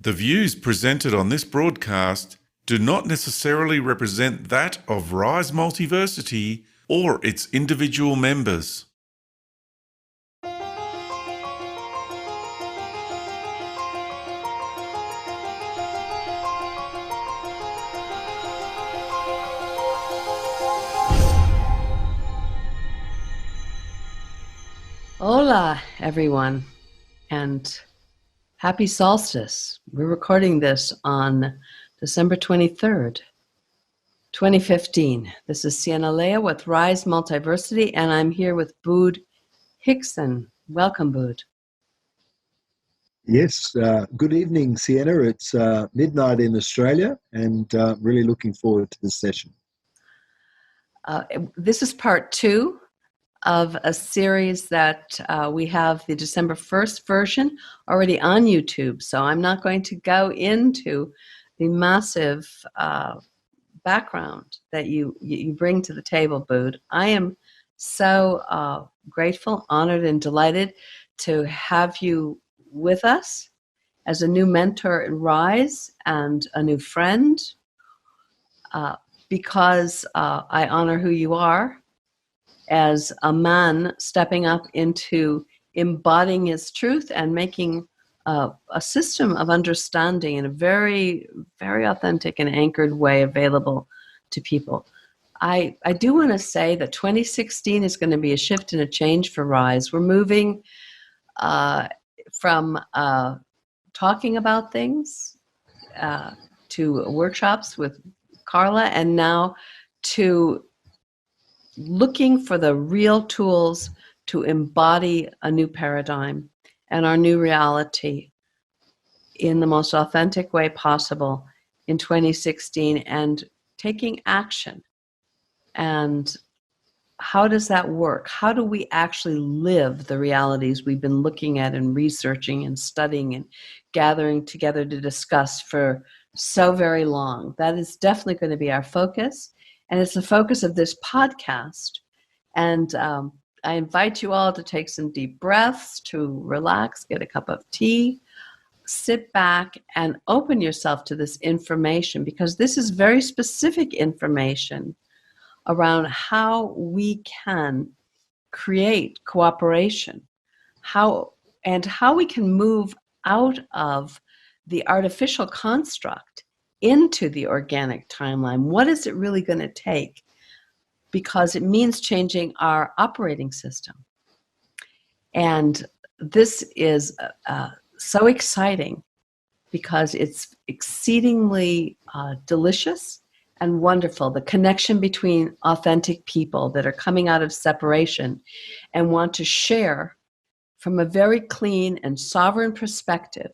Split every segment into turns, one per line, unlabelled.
The views presented on this broadcast do not necessarily represent that of Rise Multiversity or its individual members.
Hola, everyone, and happy solstice. We're recording this on December 23rd, 2015. This is Sienna Lea with Rise Multiversity, and I'm here with Bood Hickson. Welcome, Bood.
Yes, good evening, Sienna. It's midnight in Australia, and really looking forward to this session.
This is part 2 of a series that we have the December 1st version already on YouTube. So I'm not going to go into the massive background that you bring to the table, Bood. I am so grateful, honored, and delighted to have you with us as a new mentor in Rise and a new friend, because I honor who you are as a man stepping up into embodying his truth and making a system of understanding in a very, very authentic and anchored way available to people. I do want to say that 2016 is going to be a shift and a change for Rise. We're moving from talking about things to workshops with Carla, and now to looking for the real tools to embody a new paradigm and our new reality in the most authentic way possible in 2016, and taking action. And how does that work? How do we actually live the realities we've been looking at and researching and studying and gathering together to discuss for so very long? That is definitely going to be our focus. And it's the focus of this podcast. And I invite you all to take some deep breaths, to relax, get a cup of tea, sit back and open yourself to this information, because this is very specific information around how we can create cooperation, how we can move out of the artificial construct into the organic timeline. What is it really going to take? Because it means changing our operating system. And this is so exciting because it's exceedingly delicious and wonderful. The connection between authentic people that are coming out of separation and want to share from a very clean and sovereign perspective.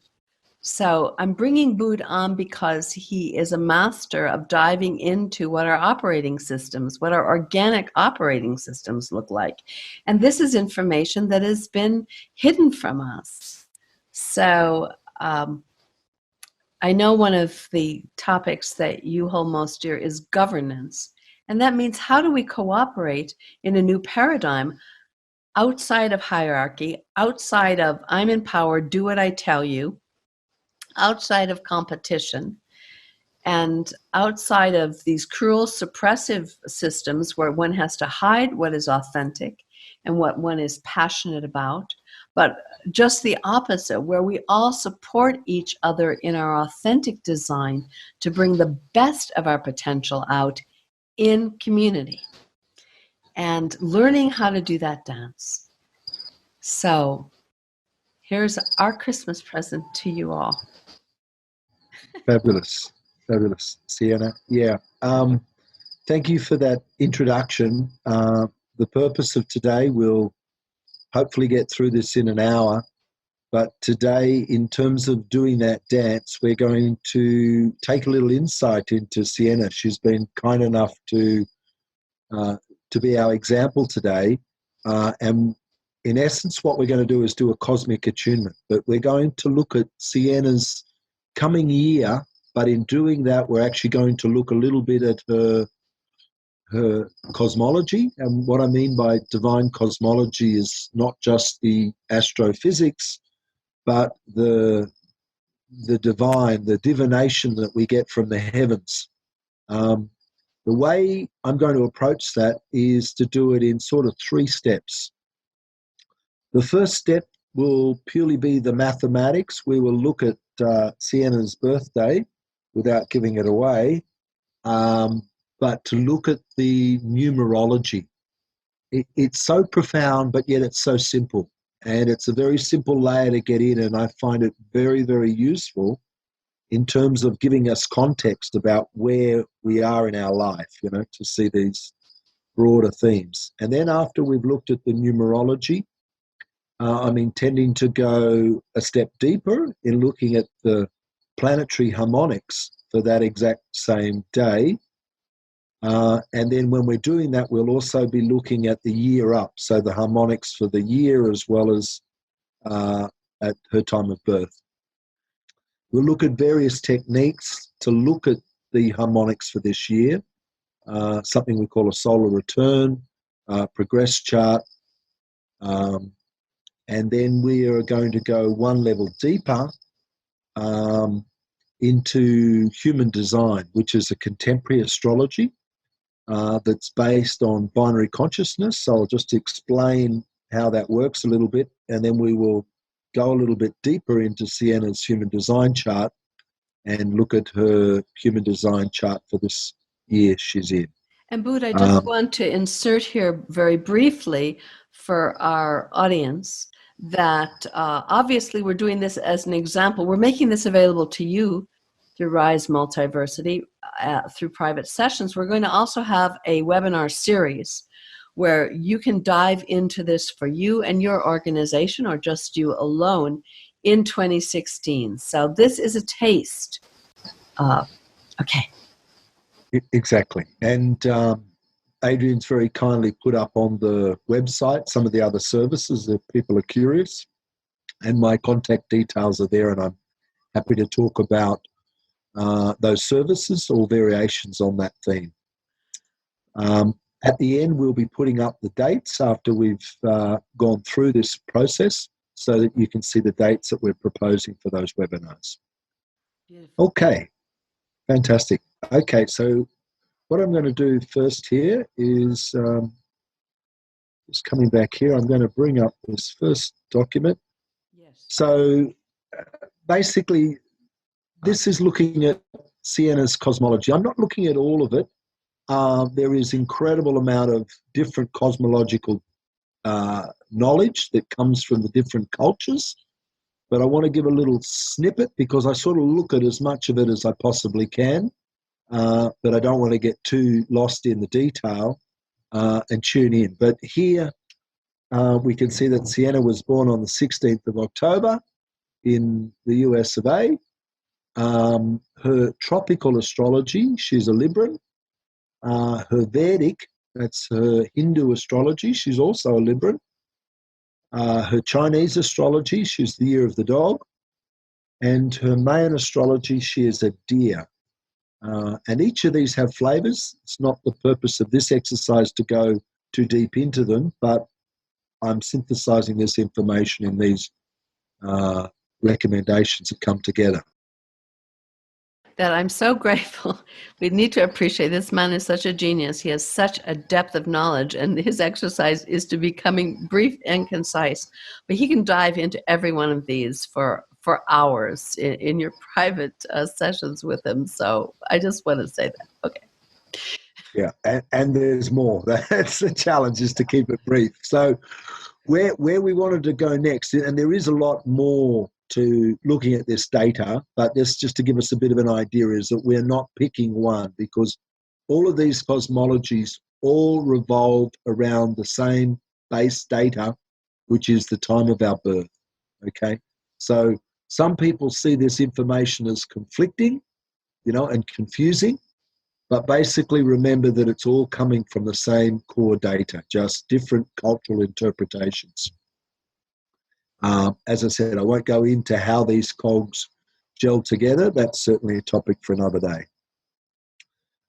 So I'm bringing Bood on because he is a master of diving into what our operating systems, what our organic operating systems look like. And this is information that has been hidden from us. So I know one of the topics that you hold most dear is governance. And that means, how do we cooperate in a new paradigm outside of hierarchy, outside of I'm in power, do what I tell you, outside of competition, and outside of these cruel suppressive systems where one has to hide what is authentic and what one is passionate about, but just the opposite, where we all support each other in our authentic design to bring the best of our potential out in community, and learning how to do that dance. So here's our Christmas present to you all.
Fabulous, Sienna. Yeah. Thank you for that introduction. The purpose of today, we'll hopefully get through this in an hour. But today, in terms of doing that dance, we're going to take a little insight into Sienna. She's been kind enough to be our example today. And in essence, what we're going to do is do a cosmic attunement. But we're going to look at Sienna's coming year, but in doing that, we're actually going to look a little bit at her cosmology. And what I mean by divine cosmology is not just the astrophysics, but the the divine, the divination that we get from the heavens. The way I'm going to approach that is to do it in sort of 3 steps. The first step will purely be the mathematics. We will look at Sienna's birthday without giving it away, but to look at the numerology. It's so profound, but yet it's so simple. And it's a very simple layer to get in, and I find it very, very useful in terms of giving us context about where we are in our life, to see these broader themes. And then after we've looked at the numerology, I'm intending to go a step deeper in looking at the planetary harmonics for that exact same day. And then when we're doing that, we'll also be looking at the year up, so the harmonics for the year as well as at her time of birth. We'll look at various techniques to look at the harmonics for this year, something we call a solar return, progress chart, and then we are going to go one level deeper into human design, which is a contemporary astrology that's based on binary consciousness. So I'll just explain how that works a little bit, and then we will go a little bit deeper into Sienna's human design chart and look at her human design chart for this year she's in.
And Bood, I just want to insert here very briefly for our audience that obviously we're doing this as an example. We're making this available to you through Rise Multiversity, through private sessions. We're going to also have a webinar series where you can dive into this for you and your organization, or just you alone, in 2016. So this is a taste. Okay.
Exactly. And Adrian's very kindly put up on the website some of the other services if people are curious. And my contact details are there, and I'm happy to talk about those services or variations on that theme. At the end, we'll be putting up the dates after we've gone through this process so that you can see the dates that we're proposing for those webinars. Beautiful. Okay, fantastic. Okay, so what I'm going to do first here is just coming back here, I'm going to bring up this first document.
Yes.
So basically, this is looking at Sienna's cosmology. I'm not looking at all of it. There is incredible amount of different cosmological knowledge that comes from the different cultures, but I want to give a little snippet because I sort of look at as much of it as I possibly can, but I don't want to get too lost in the detail and tune in. But here we can see that Sienna was born on the 16th of October in the US of A. Her tropical astrology, she's a Libran. Her Vedic, that's her Hindu astrology, she's also a Libran. Her Chinese astrology, she's the year of the dog. And her Mayan astrology, she is a deer. And each of these have flavors. It's not the purpose of this exercise to go too deep into them, but I'm synthesizing this information in these recommendations that come together.
That I'm so grateful. We need to appreciate this man is such a genius. He has such a depth of knowledge, and his exercise is to becoming brief and concise. But he can dive into every one of these for hours in your private sessions with him. So I just want to say that. Okay.
Yeah, and there's more. That's the challenge, is to keep it brief. So where we wanted to go next, and there is a lot more to looking at this data, but this just to give us a bit of an idea, is that we're not picking one, because all of these cosmologies all revolve around the same base data, which is the time of our birth. Okay, so some people see this information as conflicting, and confusing, but basically remember that it's all coming from the same core data, just different cultural interpretations. As I said, I won't go into how these cogs gel together. That's certainly a topic for another day.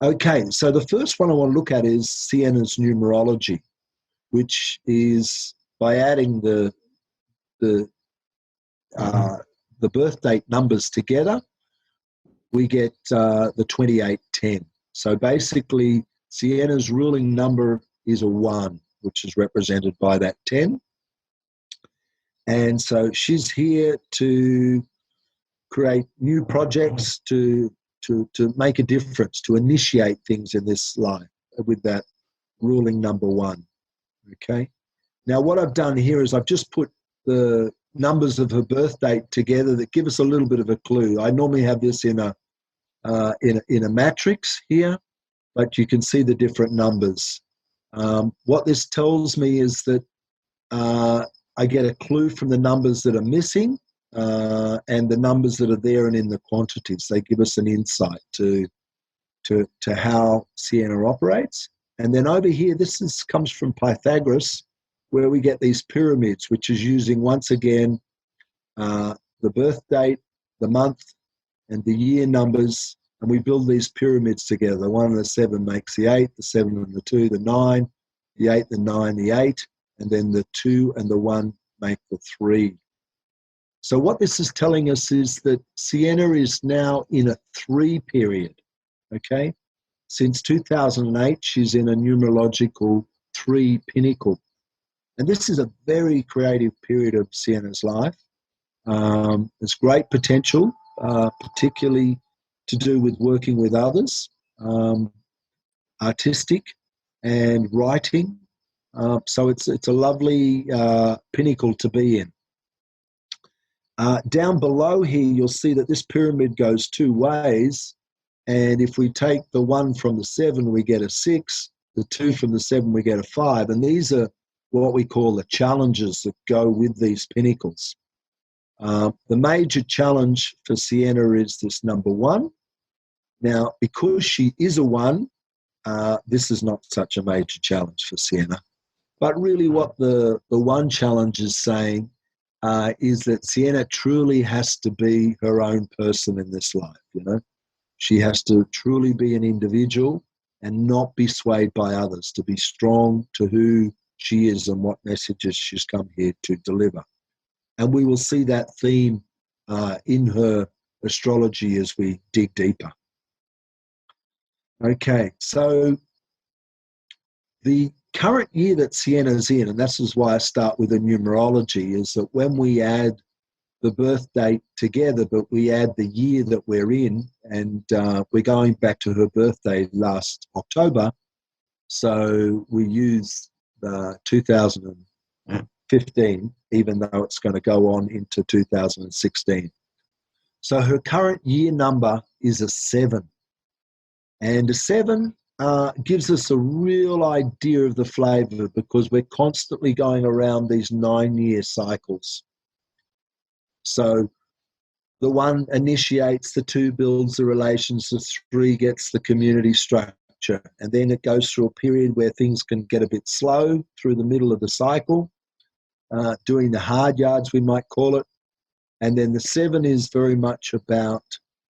Okay, so the first one I want to look at is Sienna's numerology, which is by adding the the birth date numbers together, we get the 2810. So basically, Sienna's ruling number is a 1, which is represented by that 10. And so she's here to create new projects, to make a difference, to initiate things in this life with that ruling number 1. Okay. Now, what I've done here is I've just put the numbers of her birth date together that give us a little bit of a clue. I normally have this in a matrix here, but you can see the different numbers. What this tells me is that I get a clue from the numbers that are missing and the numbers that are there and in the quantities. They give us an insight to how Sienna operates. And then over here, comes from Pythagoras, where we get these pyramids, which is using, once again, the birth date, the month, and the year numbers, and we build these pyramids together. The 1 and the 7 makes the 8, the 7 and the 2, the 9, the 8, the 9, the 8, and then the 2 and the 1 make the 3. So what this is telling us is that Sienna is now in a 3 period, okay? Since 2008, she's in a numerological 3 pinnacle. And this is a very creative period of Sienna's life. There's great potential, particularly to do with working with others, artistic and writing. So it's a lovely pinnacle to be in. Down below here, you'll see that this pyramid goes 2 ways. And if we take the 1 from the 7, we get a 6. The 2 from the 7, we get a 5. And these are what we call the challenges that go with these pinnacles. The major challenge for Sienna is this number 1. Now, because she is a 1, this is not such a major challenge for Sienna. But really what the 1 challenge is saying is that Sienna truly has to be her own person in this life, you know. She has to truly be an individual and not be swayed by others, to be strong to who she is and what messages she's come here to deliver. And we will see that theme in her astrology as we dig deeper. Okay, so the current year that Sienna's in, and this is why I start with the numerology, is that when we add the birth date together, but we add the year that we're in, and we're going back to her birthday last October, so we use 2015, even though it's going to go on into 2016. So her current year number is a 7. And a 7 gives us a real idea of the flavour, because we're constantly going around these 9-year cycles. So the 1 initiates, the 2 builds the relations, the 3 gets the community structure, and then it goes through a period where things can get a bit slow through the middle of the cycle, doing the hard yards, we might call it. And then the 7 is very much about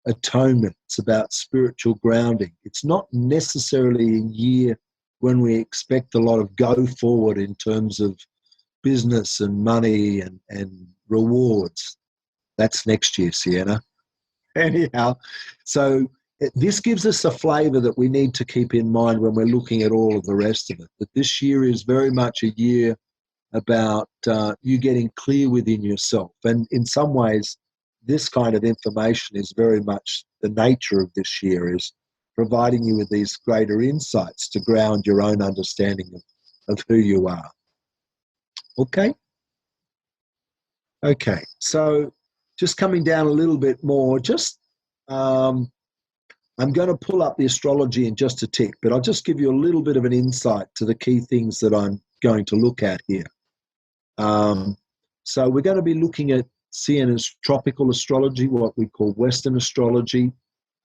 atonement. It's about spiritual grounding. It's not necessarily a year when we expect a lot of go forward in terms of business and money and rewards. That's next year, Sienna. Anyhow, so this gives us a flavour that we need to keep in mind when we're looking at all of the rest of it. That this year is very much a year about you getting clear within yourself. And in some ways, this kind of information is very much the nature of this year, is providing you with these greater insights to ground your own understanding of who you are. Okay? Okay, so just coming down a little bit more, I'm going to pull up the astrology in just a tick, but I'll just give you a little bit of an insight to the key things that I'm going to look at here. So we're going to be looking at Sienna's tropical astrology, what we call Western astrology.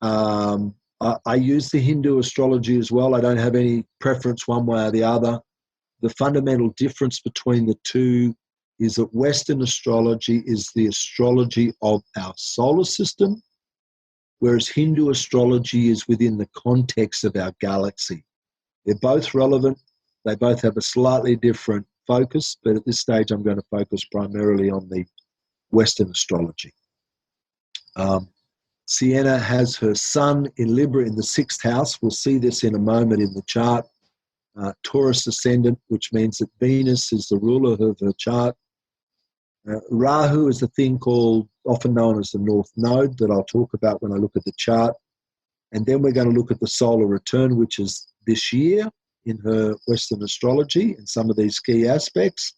I use the Hindu astrology as well. I don't have any preference one way or the other. The fundamental difference between the two is that Western astrology is the astrology of our solar system, whereas Hindu astrology is within the context of our galaxy. They're both relevant. They both have a slightly different focus, but at this stage I'm going to focus primarily on the Western astrology. Sienna has her sun in Libra in the 6th house. We'll see this in a moment in the chart. Taurus ascendant, which means that Venus is the ruler of her chart. Rahu is a thing called, often known as the North Node, that I'll talk about when I look at the chart. And then we're going to look at the solar return, which is this year in her Western astrology and some of these key aspects.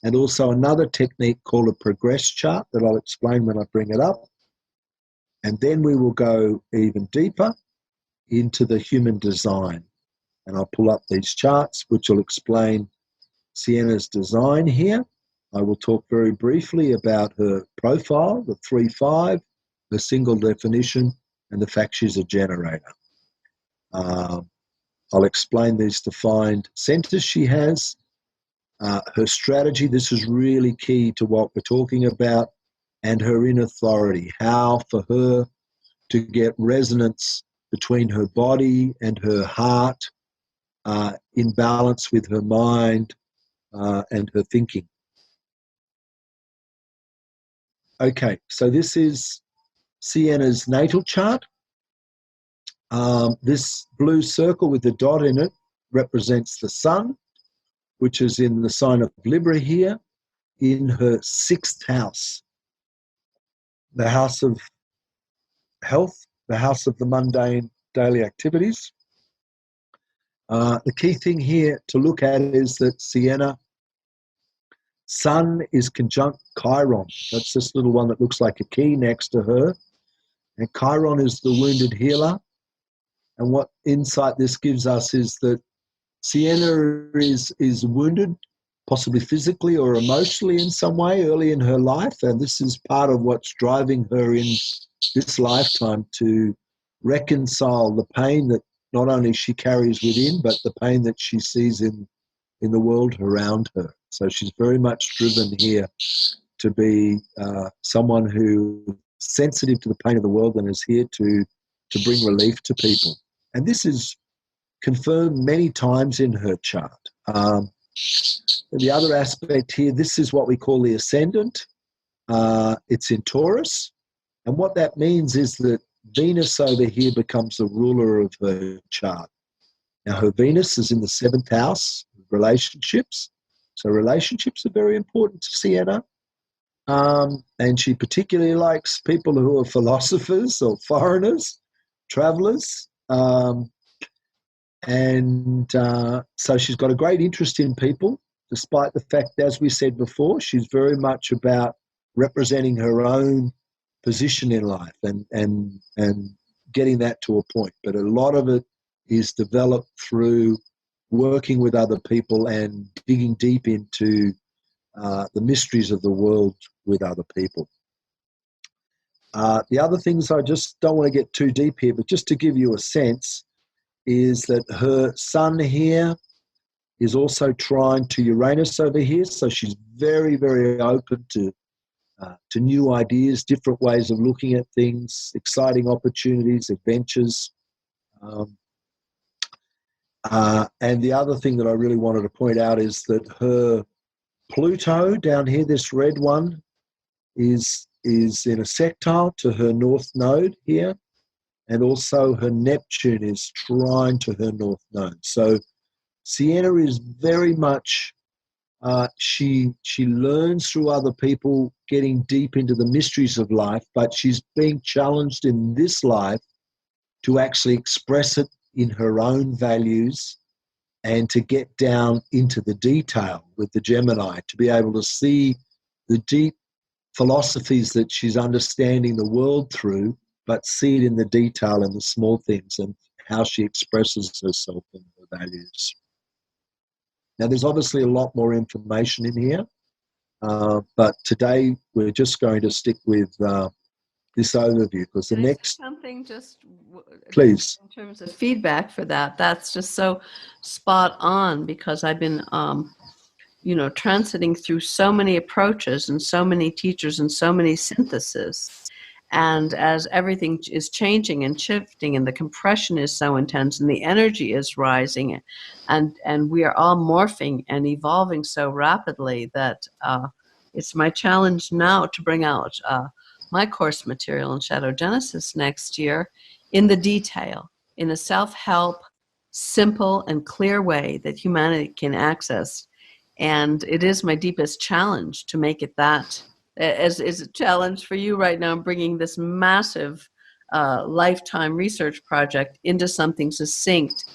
And also another technique called a progress chart that I'll explain when I bring it up. And then we will go even deeper into the human design. And I'll pull up these charts, which will explain Sienna's design here. I will talk very briefly about her profile, the 3-5, her single definition, and the fact she's a generator. I'll explain these defined centers she has. Her strategy, this is really key to what we're talking about, and her inner authority, how for her to get resonance between her body and her heart, in balance with her mind and her thinking. Okay, so this is Sienna's natal chart. This blue circle with the dot in it represents the sun, which is in the sign of Libra here, in her 6th house, the house of health, the house of the mundane daily activities. The key thing here to look at is that Sienna, sun is conjunct Chiron. That's this little one that looks like a key next to her. And Chiron is the wounded healer. And what insight this gives us is that Sienna is wounded, possibly physically or emotionally in some way early in her life. And this is part of what's driving her in this lifetime to reconcile the pain that not only she carries within, but the pain that she sees in the world around her. So she's very much driven here to be someone who is sensitive to the pain of the world and is here to bring relief to people. And this is confirmed many times in her chart. The other aspect here, this is what we call the ascendant. It's in Taurus. And what that means is that Venus over here becomes the ruler of her chart. Now, her Venus is in the 7th house, relationships. So relationships are very important to Sienna. And she particularly likes people who are philosophers or foreigners, travelers. So she's got a great interest in people, despite the fact, as we said before, she's very much about representing her own position in life and getting that to a point. But a lot of it is developed through working with other people and digging deep into the mysteries of the world with other people. The other things, I just don't want to get too deep here, but just to give you a sense, is that her sun here is also trine to Uranus over here. So she's very, very open to new ideas, different ways of looking at things, exciting opportunities, adventures. And the other thing that I really wanted to point out is that her Pluto down here, this red one, is in a sextile to her north node here. And also her Neptune is trine to her north node. So Sienna is very much, she learns through other people, getting deep into the mysteries of life, but she's being challenged in this life to actually express it in her own values and to get down into the detail with the Gemini, to be able to see the deep philosophies that she's understanding the world through, but see it in the detail and the small things and how she expresses herself and her values. Now, there's obviously a lot more information in here, but today we're just going to stick with this overview, because the
Can I say
next...
something just
Please.
in terms of feedback for that? That's just so spot on, because I've been transiting through so many approaches and so many teachers and so many syntheses. And as everything is changing and shifting and the compression is so intense and the energy is rising and we are all morphing and evolving so rapidly that it's my challenge now to bring out my course material in Shadow Genesis next year in the detail, in a self-help, simple and clear way that humanity can access. And it is my deepest challenge to make it that, as is a challenge for you right now, bringing this massive lifetime research project into something succinct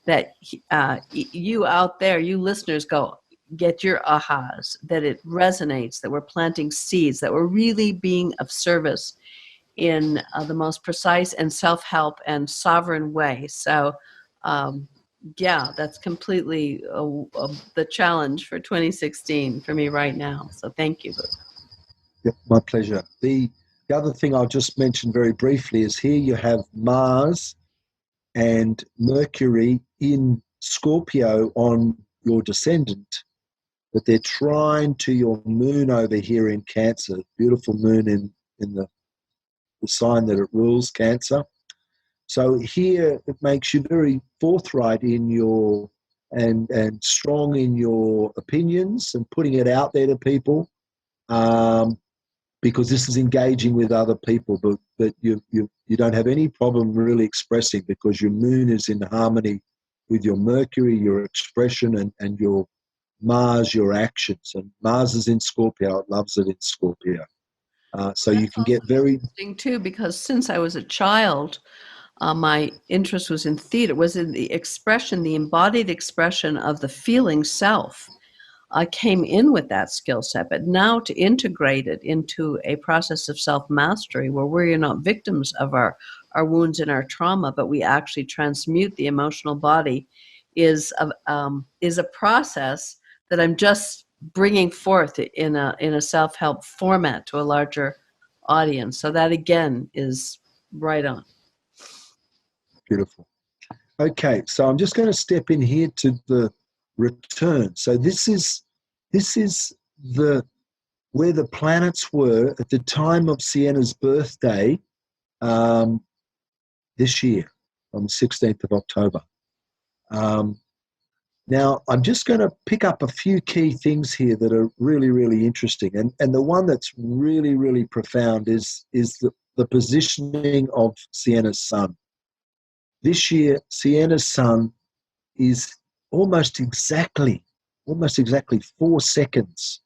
that you out there, you listeners, go get your ahas, that it resonates, that we're planting seeds, that we're really being of service in the most precise and self-help and sovereign way. So yeah, that's completely the challenge for 2016 for me right now. So thank you.
Yep, my pleasure. The other thing I'll just mention very briefly is here you have Mars and Mercury in Scorpio on your descendant, but they're trine to your moon over here in Cancer, beautiful moon in the sign that it rules, Cancer. So here it makes you very forthright in your and strong in your opinions and putting it out there to people, because this is engaging with other people, but you don't have any problem really expressing, because your moon is in harmony with your Mercury, your expression, and your Mars, your actions. And Mars is in Scorpio. It loves it in Scorpio. So you can get very
interesting too, because since I was a child, my interest was in theater, was in the expression, the embodied expression of the feeling self. I came in with that skill set, but now to integrate it into a process of self-mastery where we're not victims of our wounds and our trauma, but we actually transmute the emotional body is a process that I'm just bringing forth in a self-help format to a larger audience. So that again is right on.
beautiful. Okay, so I'm just going to step in here to the return. So this is the where the planets were at the time of Sienna's birthday this year, on the 16th of October. Now, I'm just going to pick up a few key things here that are really, really interesting. And the one that's really, really profound is the positioning of Sienna's sun. This year, Sienna's sun is almost exactly 4 seconds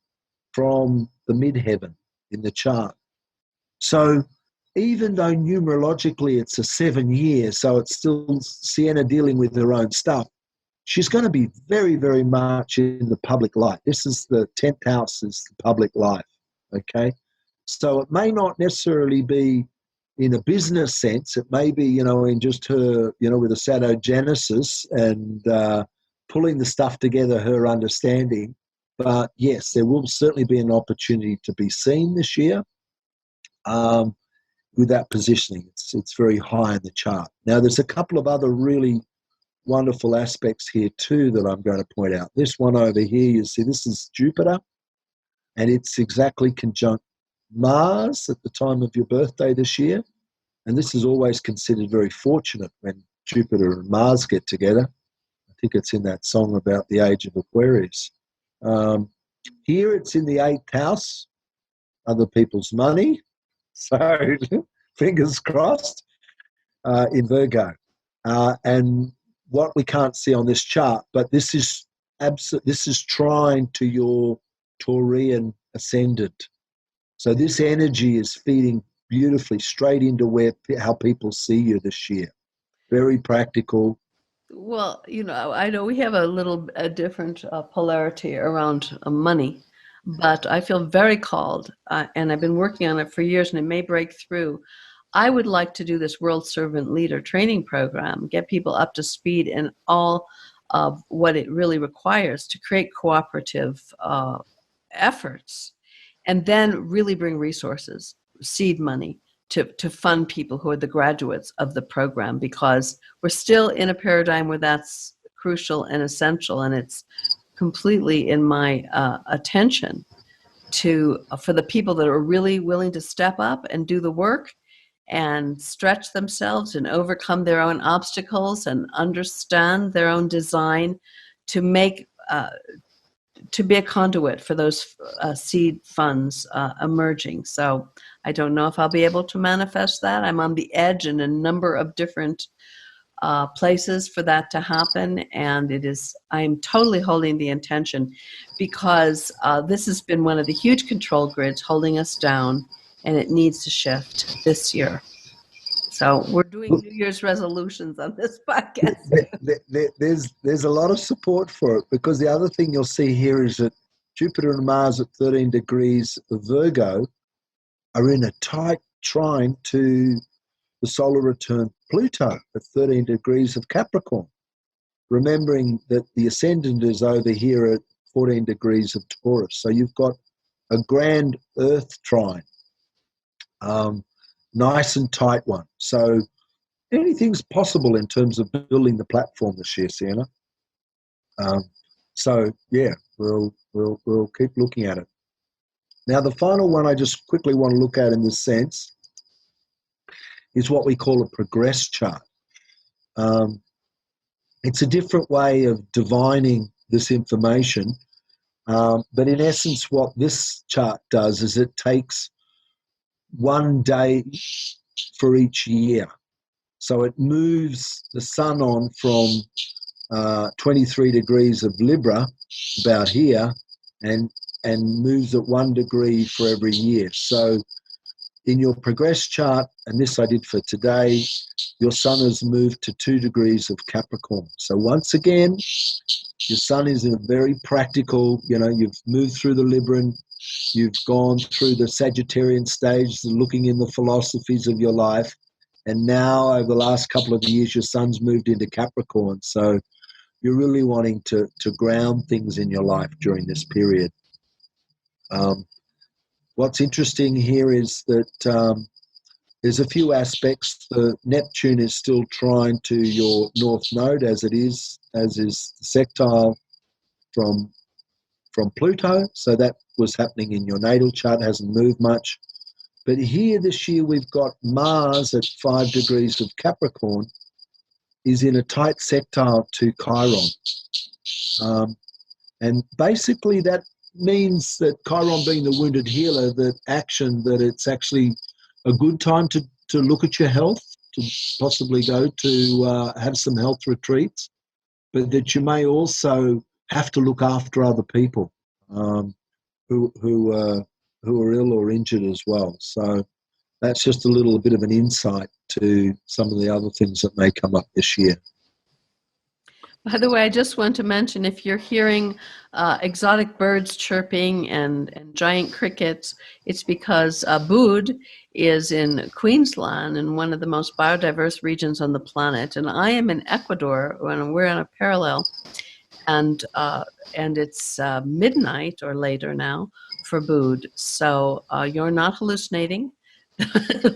from the midheaven in the chart. So even though numerologically it's a 7 year, so it's still Sienna dealing with her own stuff, she's going to be very, very much in the public light. This is the 10th house, is the public life, okay? So it may not necessarily be in a business sense. It may be, in just her, with a Shadow Genesis and pulling the stuff together, her understanding. But yes, there will certainly be an opportunity to be seen this year with that positioning. It's very high in the chart. Now, there's a couple of other really wonderful aspects here too that I'm going to point out. This one over here, you see, this is Jupiter, and it's exactly conjunct Mars at the time of your birthday this year. And this is always considered very fortunate when Jupiter and Mars get together. I think it's in that song about the age of Aquarius. Here it's in the 8th house, other people's money. So fingers crossed, in Virgo. And what we can't see on this chart, but this is trine to your Taurian ascendant. So this energy is feeding beautifully straight into how people see you this year. Very practical.
Well, I know we have a different polarity around money, but I feel very called, and I've been working on it for years, and it may break through. I would like to do this World Servant Leader training program, get people up to speed in all of what it really requires to create cooperative efforts, and then really bring resources, seed money, to fund people who are the graduates of the program, because we're still in a paradigm where that's crucial and essential, and it's completely in my attention for the people that are really willing to step up and do the work and stretch themselves and overcome their own obstacles and understand their own design to make to be a conduit for those seed funds emerging. So I don't know if I'll be able to manifest that. I'm on the edge in a number of different places for that to happen, and I'm totally holding the intention, because this has been one of the huge control grids holding us down, and it needs to shift this year. So we're doing New Year's resolutions on this podcast.
There's a lot of support for it, because the other thing you'll see here is that Jupiter and Mars at 13 degrees of Virgo are in a tight trine to the solar return Pluto at 13 degrees of Capricorn, remembering that the ascendant is over here at 14 degrees of Taurus. So you've got a grand Earth trine, nice and tight one. So anything's possible in terms of building the platform this year, Sienna. So yeah, we'll keep looking at it. Now, the final one I just quickly want to look at in this sense is what we call a progress chart. It's a different way of divining this information, but in essence what this chart does is it takes one day for each year. So it moves the sun on from 23 degrees of Libra, about here, and moves it 1 degree for every year. So in your progress chart, and this I did for today, your sun has moved to 2 degrees of Capricorn. So once again, your sun is in a very practical, you've moved through the Libran, you've gone through the Sagittarian stage, looking in the philosophies of your life, and now over the last couple of years, your sun's moved into Capricorn. So you're really wanting to ground things in your life during this period. What's interesting here is that there's a few aspects. The Neptune is still trying to your north node as is the sextile from Pluto. So that was happening in your natal chart, hasn't moved much. But here this year we've got Mars at 5 degrees of Capricorn is in a tight sextile to Chiron. And basically that means that Chiron being the wounded healer, that it's actually a good time to look at your health, to possibly go to have some health retreats, but that you may also have to look after other people who are ill or injured as well. So that's just a little bit of an insight to some of the other things that may come up this year.
By the way, I just want to mention, if you're hearing exotic birds chirping and giant crickets, it's because Bood is in Queensland, in one of the most biodiverse regions on the planet, and I am in Ecuador, and we're on a parallel, and it's midnight or later now for Bood. So you're not hallucinating.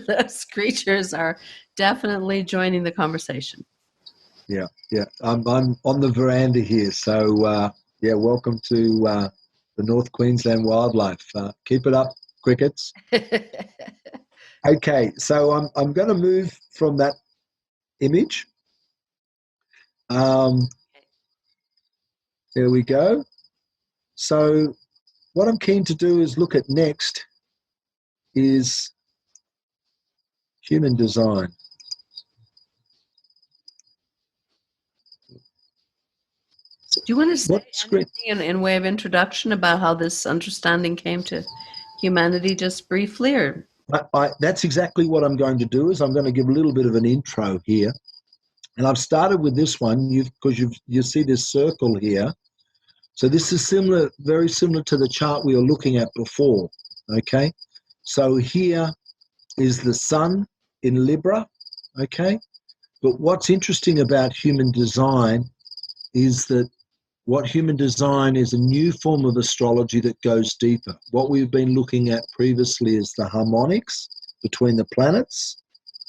Those creatures are definitely joining the conversation.
Yeah. I'm on the veranda here, so welcome to the North Queensland wildlife. Keep it up, crickets. Okay, so I'm going to move from that image. There we go. So what I'm keen to do is look at next is human design.
Do you want to say anything in way of introduction about how this understanding came to humanity, just briefly? Or
that's exactly what I'm going to do. Is I'm going to give a little bit of an intro here, and I've started with this one because you see this circle here. So this is very similar to the chart we were looking at before. Okay, so here is the sun in Libra. Okay, but what's interesting about human design is that what human design is a new form of astrology that goes deeper. What we've been looking at previously is the harmonics between the planets,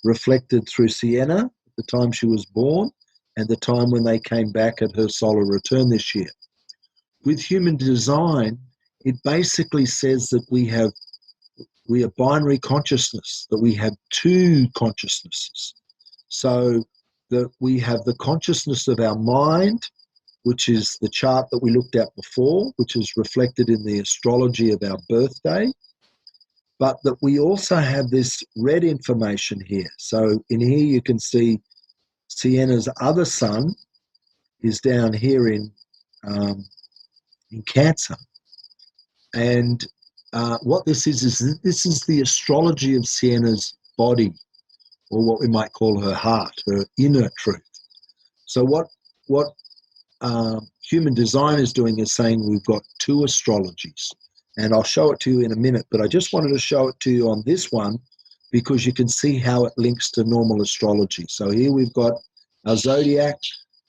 reflected through Sienna at the time she was born and the time when they came back at her solar return this year. With human design, it basically says that we are binary consciousness, that we have two consciousnesses. So that we have the consciousness of our mind which is the chart that we looked at before, which is reflected in the astrology of our birthday, but that we also have this red information here. So in here you can see Sienna's other sun is down here in Cancer. And what this is this is the astrology of Sienna's body, or what we might call her heart, her inner truth. So what human design is doing is saying we've got two astrologies. And I'll show it to you in a minute, but I just wanted to show it to you on this one because you can see how it links to normal astrology. So here we've got our zodiac,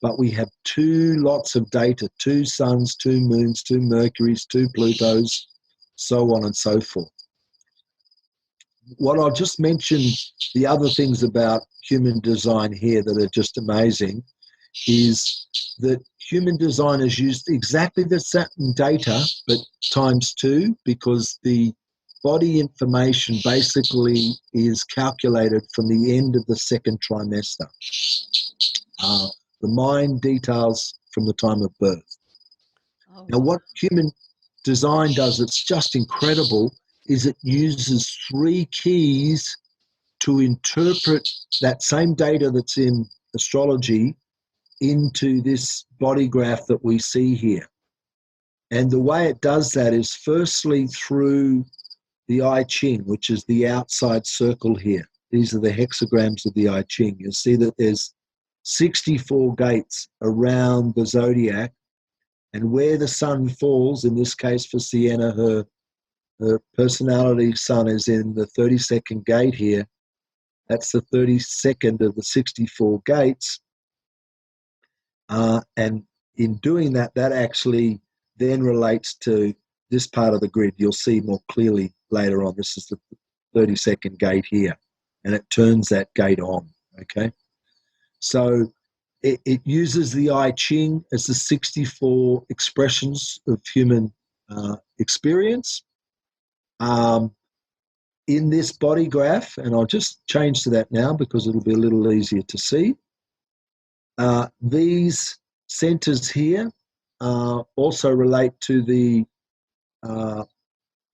but we have two lots of data, two suns, two moons, two Mercuries, two Plutos, so on and so forth. What I'll just mention, the other things about human design here that are just amazing, is that human design has used exactly the same data, but times two, because the body information basically is calculated from the end of the second trimester. The mind details from the time of birth.
Oh.
Now, what human design does, it's just incredible, is it uses three keys to interpret that same data that's in astrology into this body graph that we see here. And the way it does that is firstly through the I Ching, which is the outside circle here. These are the hexagrams of the I Ching. You'll see that there's 64 gates around the zodiac, and where the sun falls, in this case for Sienna, her personality sun is in the 32nd gate here. That's the 32nd of the 64 gates. And in doing that, that actually then relates to this part of the grid. You'll see more clearly later on. This is the 32nd gate here, and it turns that gate on, okay? So it uses the I Ching as the 64 expressions of human experience. In this body graph, and I'll just change to that now because it'll be a little easier to see. These centers here also relate to the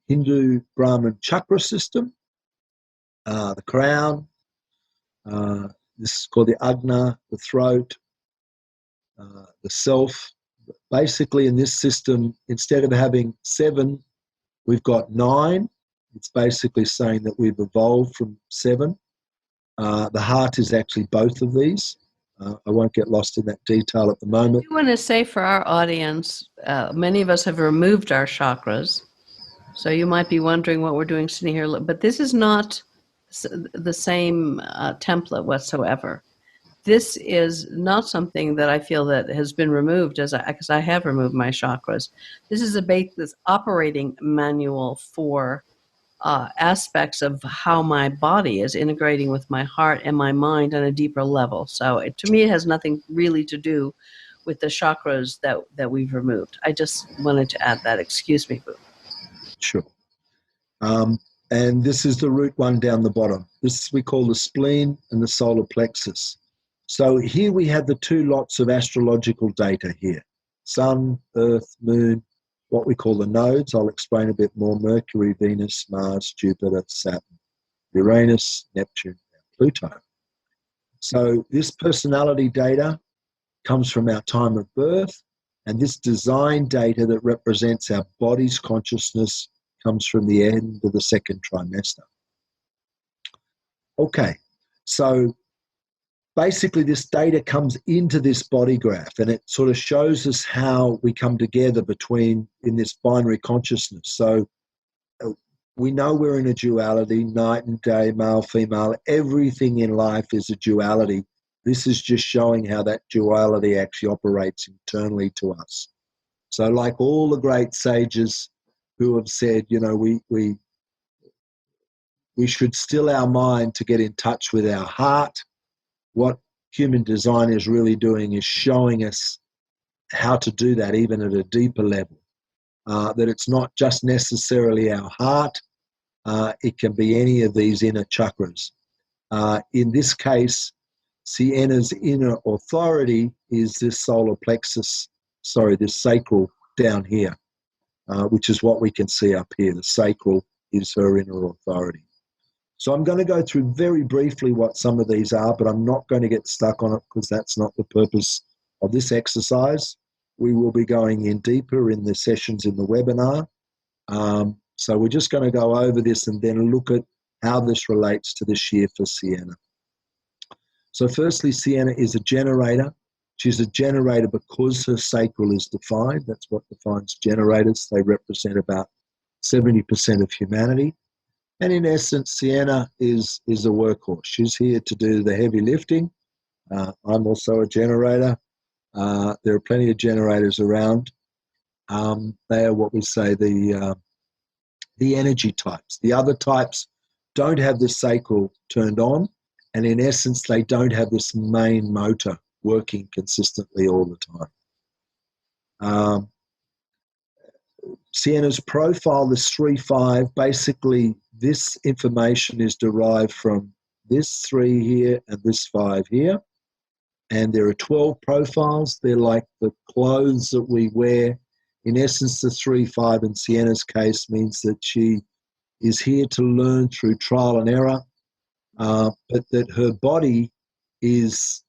Hindu Brahman chakra system, the crown, this is called the Agna, the throat, the self. Basically in this system, instead of having 7, we've got 9. It's basically saying that we've evolved from 7. The heart is actually both of these. I won't get lost in that detail at the moment.
I want to say for our audience, many of us have removed our chakras. So you might be wondering what we're doing sitting here, but this is not the same template whatsoever. This is not something that I feel that has been removed because I have removed my chakras. This is this operating manual for aspects of how my body is integrating with my heart and my mind on a deeper level. So to me, it has nothing really to do with the chakras that we've removed. I just wanted to add that. Excuse me, Bood.
Sure. And this is the root one down the bottom. This we call the spleen and the solar plexus. So here we have the two lots of astrological data here. Sun, Earth, Moon, what we call the nodes. I'll explain a bit more. Mercury, Venus, Mars, Jupiter, Saturn, Uranus, Neptune, and Pluto. So this personality data comes from our time of birth, and this design data that represents our body's consciousness comes from the end of the second trimester. Okay, so basically this data comes into this body graph, and it sort of shows us how we come together in this binary consciousness. So we know we're in a duality, night and day, male, female. Everything in life is a duality. This is just showing how that duality actually operates internally to us. So like all the great sages who have said, you know, we should still our mind to get in touch with our heart. What human design is really doing is showing us how to do that even at a deeper level, that it's not just necessarily our heart, it can be any of these inner chakras. In this case, Sienna's inner authority is this solar plexus this sacral down here, which is what we can see up here. The sacral is her inner authority. So I'm going to go through very briefly what some of these are, but I'm not going to get stuck on it because that's not the purpose of this exercise. We will be going in deeper in the sessions in the webinar. So we're just going to go over this and then look at how this relates to this year for Sienna. So firstly, Sienna is a generator. She's a generator because her sacral is defined. That's what defines generators. They represent about 70% of humanity. And in essence, Sienna is a workhorse. She's here to do the heavy lifting. I'm also a generator. There are plenty of generators around. They are what we say the energy types. The other types don't have the sacral turned on, and in essence, they don't have this main motor working consistently all the time. Sienna's profile, this 3-5, basically this information is derived from this 3 here and this 5 here. And there are 12 profiles. They're like the clothes that we wear. In essence, the 3-5 in Sienna's case means that she is here to learn through trial and error, but that her body is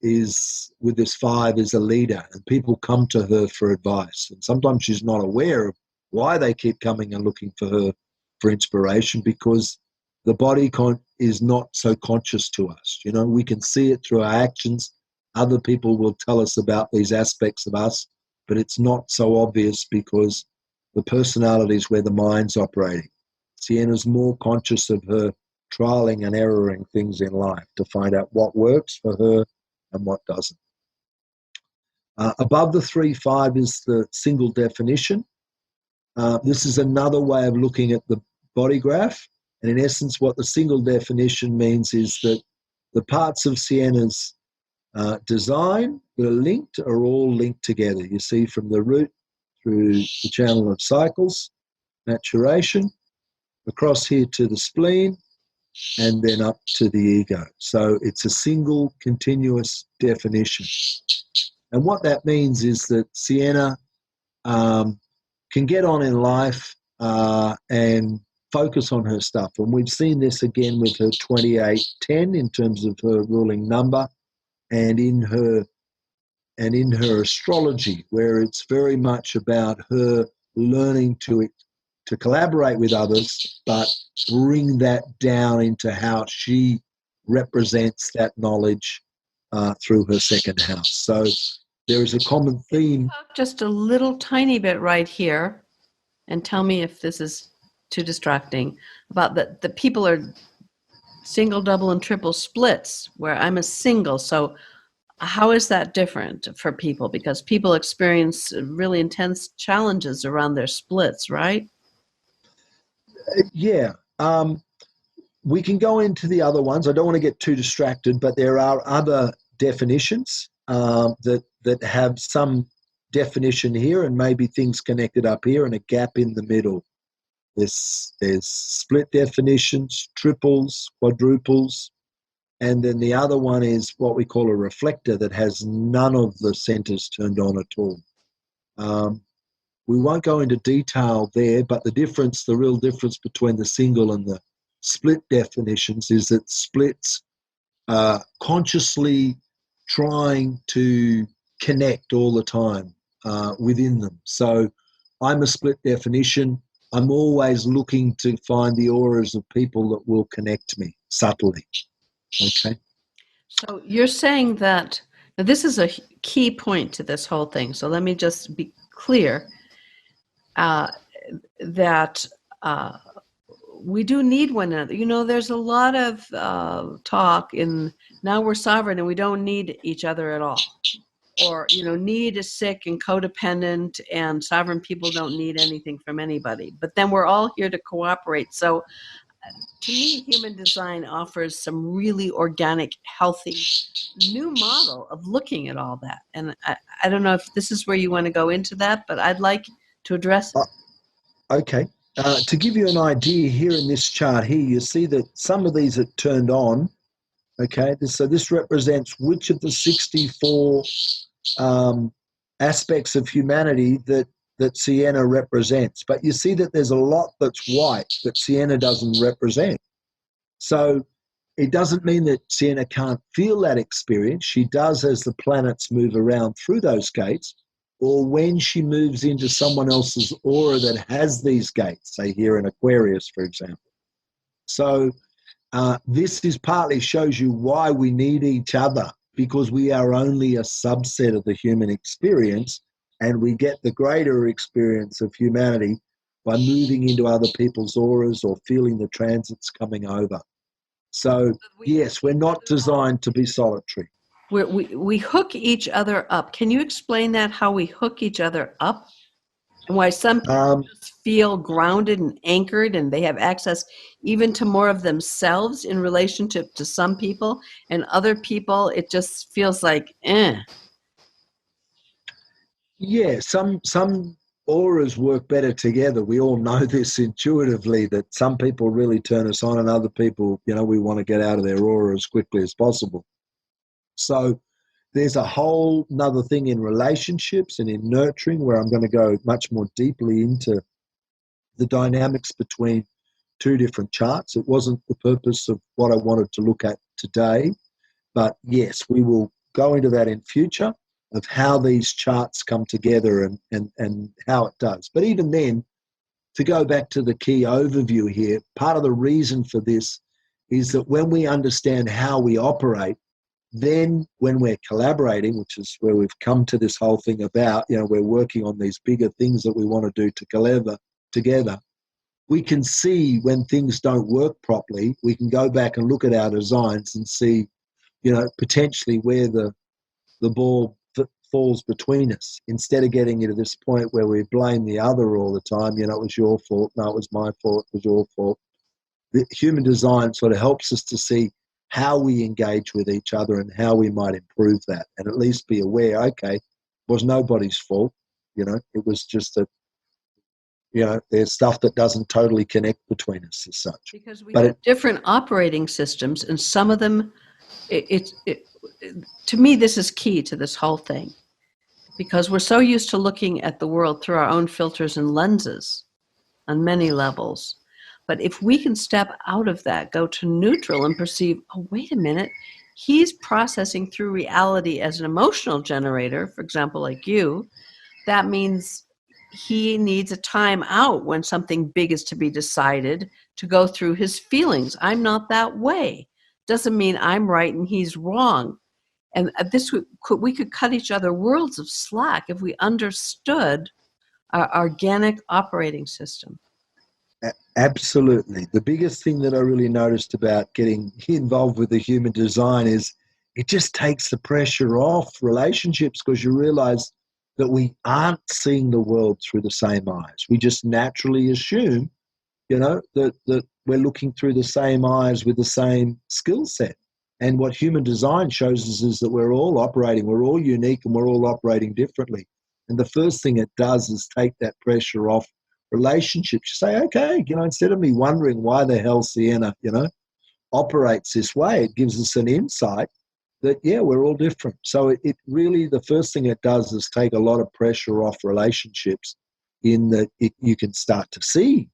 with this 5 is a leader, and people come to her for advice. And sometimes she's not aware of why they keep coming and looking for her for inspiration, because the body is not so conscious to us. You know, we can see it through our actions. Other people will tell us about these aspects of us, but it's not so obvious because the personality is where the mind's operating. Sienna's more conscious of her trialing and erroring things in life to find out what works for her and what doesn't. Above the 3-5 is the single definition. This is another way of looking at the body graph. And in essence, what the single definition means is that the parts of Sienna's design that are linked are all linked together. You see from the root through the channel of cycles, maturation, across here to the spleen, and then up to the ego. So it's a single continuous definition. And what that means is that Sienna can get on in life and focus on her stuff. And we've seen this again with her 2810 in terms of her ruling number, and in her astrology, where it's very much about her learning to collaborate with others, but bring that down into how she represents that knowledge through her second house. So there is a common theme.
Just a little tiny bit right here, and tell me if this is too distracting, about the people are single, double, and triple splits, where I'm a single. So how is that different for people? Because people experience really intense challenges around their splits, right?
Yeah. We can go into the other ones. I don't want to get too distracted, but there are other definitions that have some definition here, and maybe things connected up here and a gap in the middle. There's split definitions, triples, quadruples, and then the other one is what we call a reflector that has none of the centers turned on at all. We won't go into detail there, but the real difference between the single and the split definitions is that splits are consciously trying to connect all the time within them. So I'm a split definition. I'm always looking to find the auras of people that will connect me subtly. Okay.
So you're saying that, now this is a key point to this whole thing. So let me just be clear that we do need one another. You know, there's a lot of talk in, now we're sovereign and we don't need each other at all. Or, you know, need is sick and codependent, and sovereign people don't need anything from anybody. But then we're all here to cooperate. So to me, human design offers some really organic, healthy, new model of looking at all that. And I don't know if this is where you want to go into that, but I'd like to address it.
Okay. To give you an idea, here in this chart here, you see that some of these are turned on. Okay. So this represents which of the 64 aspects of humanity that Sienna represents. But you see that there's a lot that's white that Sienna doesn't represent. So it doesn't mean that Sienna can't feel that experience. She does as the planets move around through those gates, or when she moves into someone else's aura that has these gates, say here in Aquarius, for example. So this is partly shows you why we need each other, because we are only a subset of the human experience, and we get the greater experience of humanity by moving into other people's auras or feeling the transits coming over. So, yes, we're not designed to be solitary.
We hook each other up. Can you explain that, how we hook each other up? And why some people just feel grounded and anchored, and they have access even to more of themselves in relationship to some people, and other people, it just feels like,
Yeah, some auras work better together. We all know this intuitively, that some people really turn us on and other people, we want to get out of their aura as quickly as possible. So there's a whole nother thing in relationships and in nurturing where I'm going to go much more deeply into the dynamics between two different charts. It wasn't the purpose of what I wanted to look at today, but yes, we will go into that in future of how these charts come together and how it does. But even then, to go back to the key overview here, part of the reason for this is that when we understand how we operate, then when we're collaborating, which is where we've come to this whole thing about, we're working on these bigger things that we want to do together, we can see when things don't work properly. We can go back and look at our designs and see, potentially where the ball falls between us, instead of getting to this point where we blame the other all the time. It was your fault. No, it was my fault. It was your fault. The human design sort of helps us to see how we engage with each other and how we might improve that, and at least be aware, okay, it was nobody's fault. It was just that, there's stuff that doesn't totally connect between us as such.
Because we have different operating systems, and some of them, to me, this is key to this whole thing, because we're so used to looking at the world through our own filters and lenses on many levels. But if we can step out of that, go to neutral and perceive, oh, wait a minute, he's processing through reality as an emotional generator, for example, like you, that means he needs a time out when something big is to be decided to go through his feelings. I'm not that way. Doesn't mean I'm right and he's wrong. And we could cut each other worlds of slack if we understood our organic operating system.
Absolutely. The biggest thing that I really noticed about getting involved with the human design is it just takes the pressure off relationships, because you realize that we aren't seeing the world through the same eyes. We just naturally assume, that we're looking through the same eyes with the same skill set. And what human design shows us is that we're all operating, we're all unique, and we're all operating differently. And the first thing it does is take that pressure off relationships. You say, okay, instead of me wondering why the hell Sienna, operates this way, it gives us an insight that, yeah, we're all different. So it really, the first thing it does is take a lot of pressure off relationships, in that you can start to see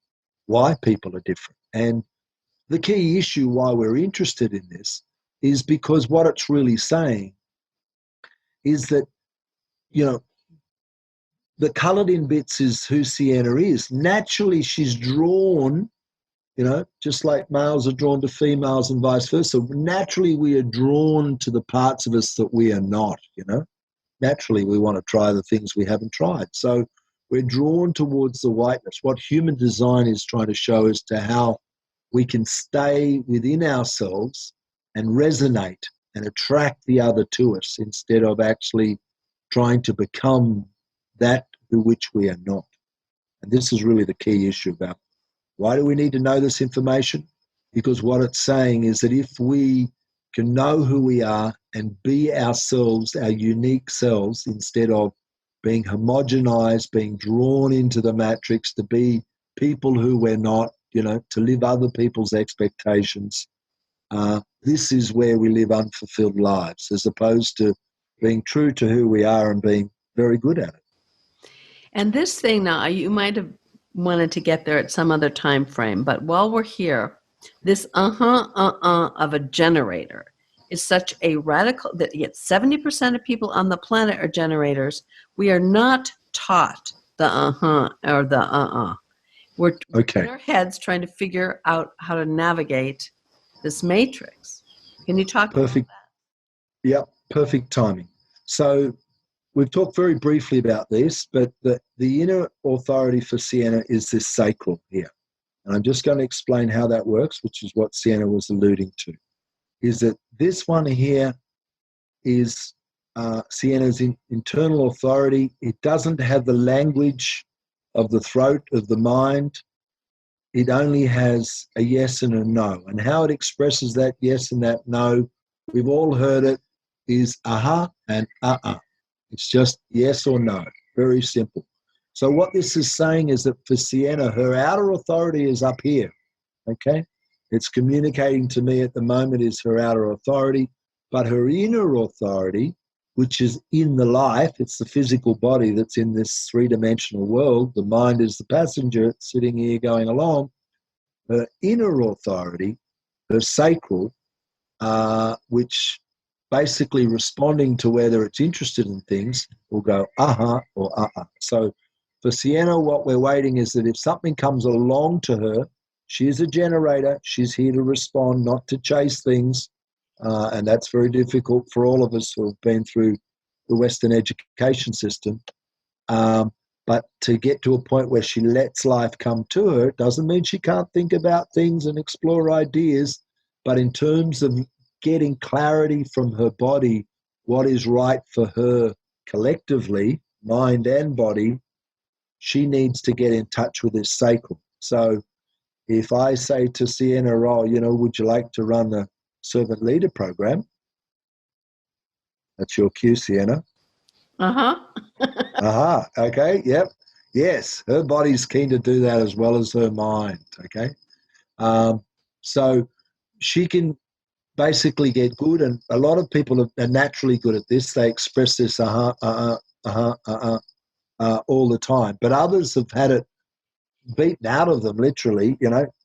why people are different. And the key issue why we're interested in this is because what it's really saying is that, the coloured in bits is who Sienna is. Naturally, she's drawn, just like males are drawn to females and vice versa. Naturally, we are drawn to the parts of us that we are not, Naturally, we want to try the things we haven't tried. So we're drawn towards the whiteness. What human design is trying to show as to how we can stay within ourselves and resonate and attract the other to us, instead of actually trying to become that which we are not. And this is really the key issue about why do we need to know this information? Because what it's saying is that if we can know who we are and be ourselves, our unique selves, instead of being homogenized, being drawn into the matrix, to be people who we're not, to live other people's expectations, this is where we live unfulfilled lives, as opposed to being true to who we are and being very good at it.
And this thing now, you might have wanted to get there at some other time frame, but while we're here, this of a generator is such a radical that yet 70% of people on the planet are generators. We are not taught the or the We're
Okay.
in our heads trying to figure out how to navigate this matrix. Can you talk
Perfect.
about
Yep, perfect timing. So we've talked very briefly about this, but the inner authority for Sienna is this sacral here. And I'm just going to explain how that works, which is what Sienna was alluding to, is that this one here is Sienna's internal authority. It doesn't have the language of the throat, of the mind. It only has a yes and a no. And how it expresses that yes and that no, we've all heard it, is aha and It's just yes or no. Very simple. So what this is saying is that for Sienna, her outer authority is up here, okay? It's communicating to me at the moment is her outer authority, but her inner authority, which is in the life, it's the physical body that's in this three-dimensional world. The mind is the passenger, it's sitting here going along. Her inner authority, her sacral, which basically responding to whether it's interested in things, will go or So for Sienna, what we're waiting is that if something comes along to her, she's a generator, she's here to respond, not to chase things. And that's very difficult for all of us who have been through the Western education system. But to get to a point where she lets life come to her, doesn't mean she can't think about things and explore ideas. But in terms of getting clarity from her body, what is right for her collectively, mind and body, she needs to get in touch with this sacral. So if I say to Sienna, would you like to run the servant leader program? That's your cue, Sienna. Okay, yep. Yes, her body's keen to do that as well as her mind, okay? So she can basically get good, and a lot of people are naturally good at this. They express this all the time, but others have had it beaten out of them, literally,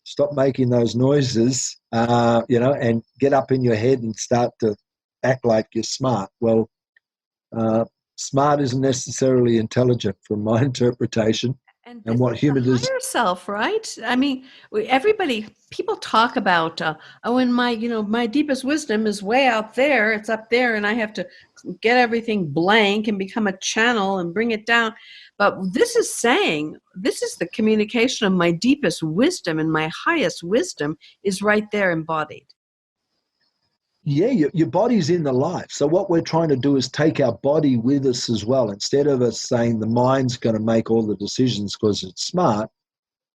stop making those noises, and get up in your head and start to act like you're smart. Well, smart isn't necessarily intelligent from my interpretation. And what human
is higher self, right? I mean, people talk about, and my deepest wisdom is way out there. It's up there, and I have to get everything blank and become a channel and bring it down. But this is the communication of my deepest wisdom, and my highest wisdom is right there embodied.
Yeah, your body's in the life. So what we're trying to do is take our body with us as well. Instead of us saying the mind's going to make all the decisions because it's smart,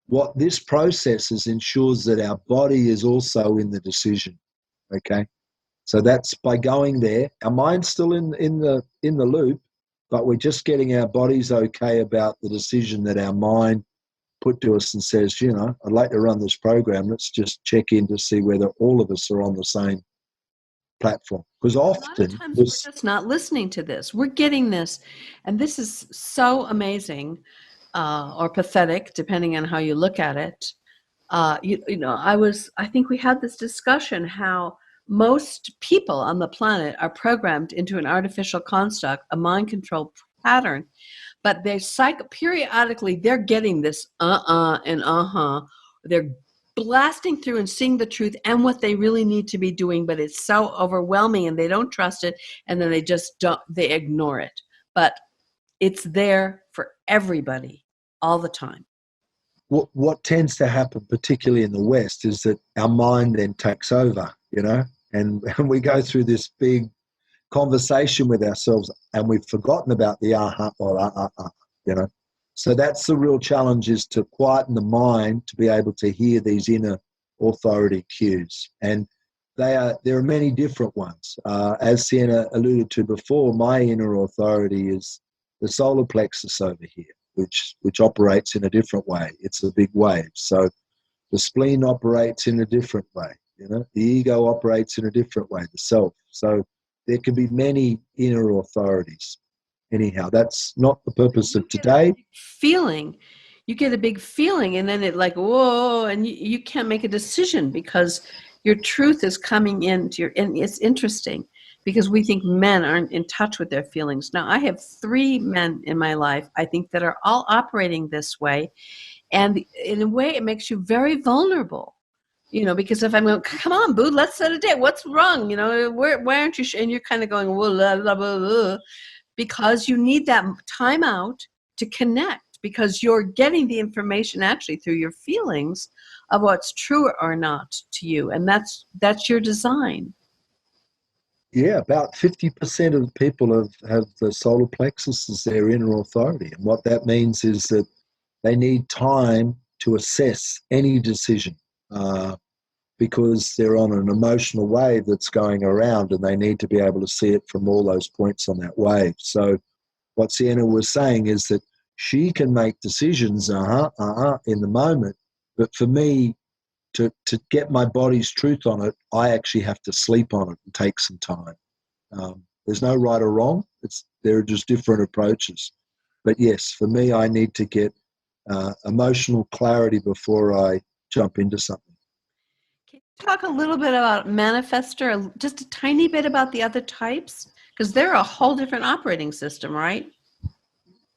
what this process ensures that our body is also in the decision, okay? So that's by going there. Our mind's still in the loop, but we're just getting our bodies okay about the decision that our mind put to us and says, I'd like to run this program. Let's just check in to see whether all of us are on the same platform, because often
we're just not listening to this. We're getting this, and this is so amazing, or pathetic, depending on how you look at it. I think we had this discussion how most people on the planet are programmed into an artificial construct, a mind control pattern, but they periodically they're getting this and they're blasting through and seeing the truth and what they really need to be doing, but it's so overwhelming and they don't trust it, and then they ignore it. But it's there for everybody all the time.
What tends to happen, particularly in the West, is that our mind then takes over, and we go through this big conversation with ourselves and we've forgotten about the or So that's the real challenge, is to quieten the mind to be able to hear these inner authority cues. And there are many different ones. As Sienna alluded to before, my inner authority is the solar plexus over here, which operates in a different way. It's a big wave. So the spleen operates in a different way. The ego operates in a different way, the self. So there can be many inner authorities. anyhow. That's not the purpose of
You get a
today.
big feeling. You get a big feeling, and then it like, whoa, and you can't make a decision because your truth is coming into your, and it's interesting because we think men aren't in touch with their feelings. Now, I have 3 men in my life, I think, that are all operating this way. And in a way, it makes you very vulnerable, because if I'm going, come on, Bood, let's set a date. What's wrong? Why aren't you? And you're kind of going, well, blah, blah, blah, blah, because you need that time out to connect, because you're getting the information actually through your feelings of what's true or not to you. And that's your design.
Yeah, about 50% of people have the solar plexus as their inner authority. And what that means is that they need time to assess any decision because they're on an emotional wave that's going around, and they need to be able to see it from all those points on that wave. So what Sienna was saying is that she can make decisions in the moment, but for me to get my body's truth on it, I actually have to sleep on it and take some time. There's no right or wrong. There are just different approaches. But yes, for me, I need to get emotional clarity before I jump into something.
Can you talk a little bit about manifestor, just a tiny bit about the other types? Because they're a whole different operating system, right?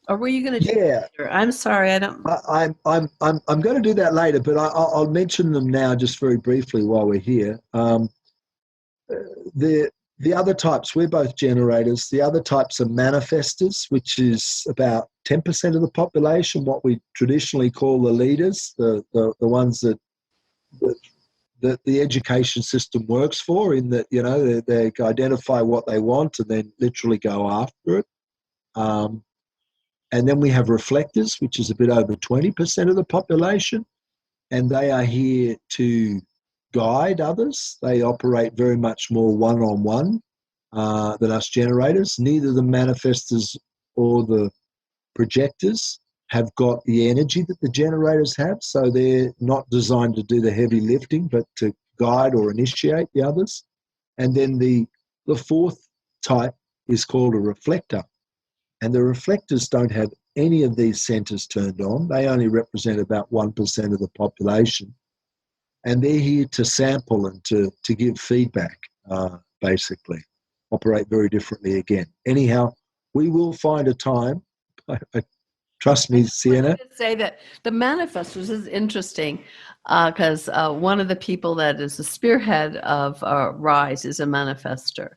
Or were you going to do that later? I'm sorry, I don't.
I'm going to do that later, but I'll mention them now just very briefly while we're here. The other types, we're both generators. The other types are manifestors, which is about 10% of the population, what we traditionally call the leaders, the ones that the education system works for, in that, they identify what they want and then literally go after it. And then we have reflectors, which is a bit over 20% of the population, and they are here to guide others. They operate very much more one-on-one than us generators. Neither the manifestors or the projectors have got the energy that the generators have, so they're not designed to do the heavy lifting, but to guide or initiate the others. And then the 4th type is called a reflector. And the reflectors don't have any of these centers turned on. They only represent about 1% of the population. And they're here to sample and to give feedback, basically. Operate very differently again. Anyhow, we will find a time. Trust me, Sienna.
I wanted to say that the manifestors is interesting because one of the people that is the spearhead of Rise is a manifestor.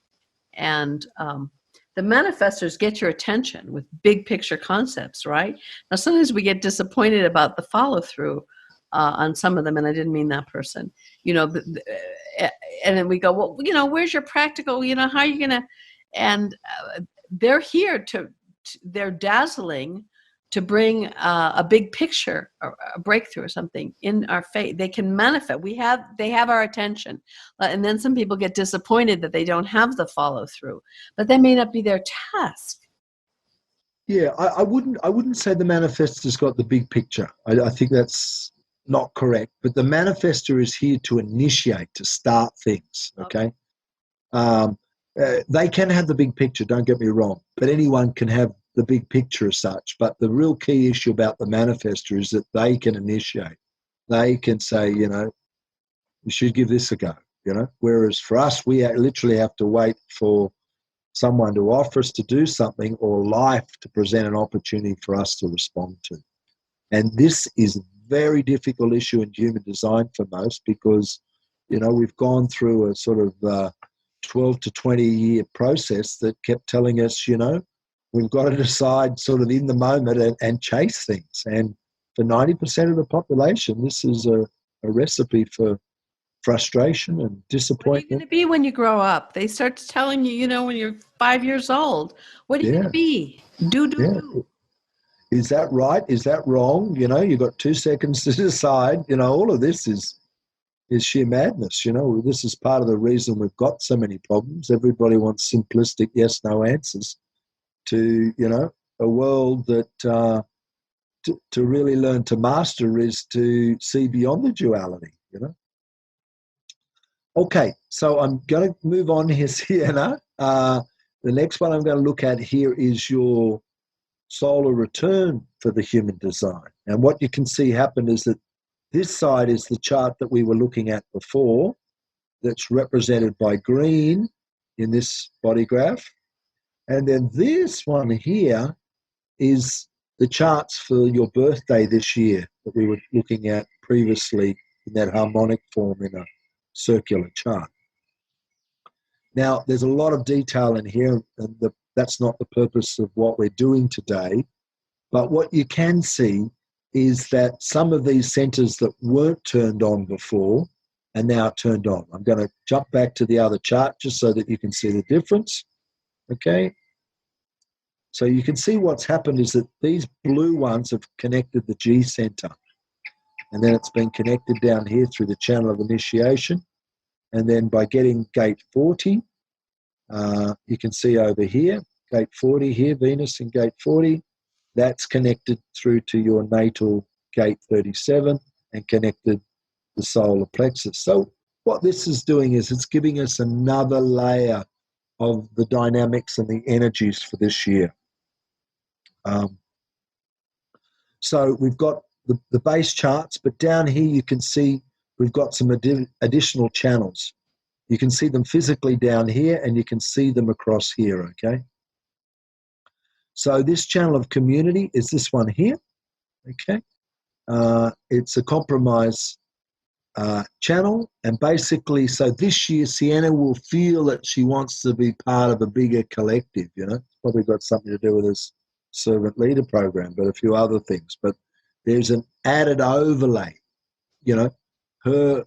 And the manifestors get your attention with big picture concepts, right? Now, sometimes we get disappointed about the follow through on some of them, and I didn't mean that person, and then we go, well, where's your practical, how are you going to, and they're here they're dazzling to bring a big picture, or a breakthrough or something in our faith. They can manifest. They have our attention. And then some people get disappointed that they don't have the follow through, but that may not be their task.
Yeah, I wouldn't say the manifestor's got the big picture. I think that's not correct. But the manifestor is here to initiate, to start things, okay? They can have the big picture, don't get me wrong, but anyone can have the big picture as such. But the real key issue about the manifestor is that they can initiate. They can say, you should give this a go, whereas for us, we literally have to wait for someone to offer us to do something, or life to present an opportunity for us to respond to. And this is a very difficult issue in human design for most, because, we've gone through a sort of 12 to 20 year process that kept telling us, we've got to decide sort of in the moment and chase things. And for 90% of the population, this is a recipe for frustration and disappointment.
What are you going to be when you grow up? They start telling you, when you're 5 years old, what are you going to be? Do.
Is that right? Is that wrong? You've got 2 seconds to decide. All of this is sheer madness. This is part of the reason we've got so many problems. Everybody wants simplistic yes, no answers to, a world that to really learn to master is to see beyond the duality, Okay, so I'm going to move on here, Sienna. the next one I'm going to look at here is your solar return for the human design. And what you can see happen is that this side is the chart that we were looking at before, that's represented by green in this body graph. And then this one here is the charts for your birthday this year that we were looking at previously in that harmonic form in a circular chart. Now, there's a lot of detail in here, and that's not the purpose of what we're doing today. But what you can see is that some of these centers that weren't turned on before are now turned on. I'm going to jump back to the other chart just so that you can see the difference. Okay. So you can see what's happened is that these blue ones have connected the G center. And then it's been connected down here through the channel of initiation. And then by getting gate 40, you can see over here, gate 40 here, Venus in gate 40, that's connected through to your natal gate 37 and connected the solar plexus. So what this is doing is it's giving us another layer of the dynamics and the energies for this year. So we've got the base charts, but down here you can see we've got some additional channels. You can see them physically down here and you can see them across here, okay? So this channel of community is this one here, okay? It's a compromise channel, and basically, so this year Sienna will feel that she wants to be part of a bigger collective, you know? It's probably got something to do with this servant leader program, but a few other things. But there's an added overlay, you know? Her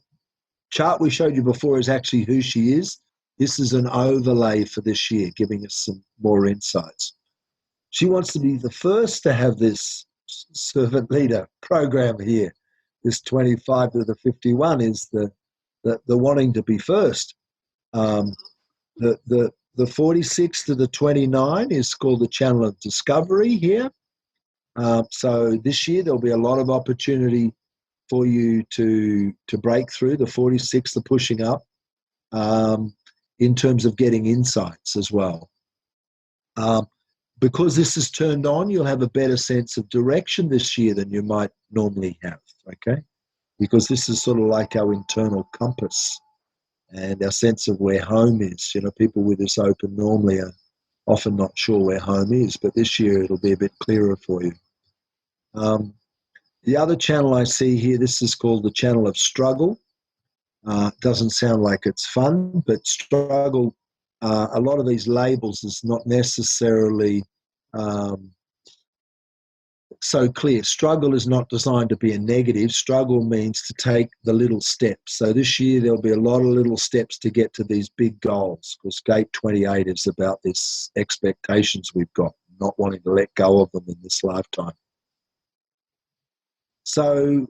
chart we showed you before is actually who she is. This is an overlay for this year, giving us some more insights. She wants to be the first to have this servant leader program here. This 25 to the 51 is the wanting to be first. The 46 to the 29 is called the channel of discovery here. So this year there'll be a lot of opportunity for you to break through the 46, the pushing up, in terms of getting insights as well. Because this is turned on, you'll have a better sense of direction this year than you might normally have, okay? Because this is sort of like our internal compass and our sense of where home is. You know, people with this open normally are often not sure where home is, but this year it'll be a bit clearer for you. The other channel I see here, this is called the channel of struggle. Doesn't sound like it's fun, but struggle, a lot of these labels is not necessarily so clear. Struggle is not designed to be a negative. Struggle means to take the little steps. So this year there'll be a lot of little steps to get to these big goals, because gate 28 is about this expectations we've got, not wanting to let go of them in this lifetime. So,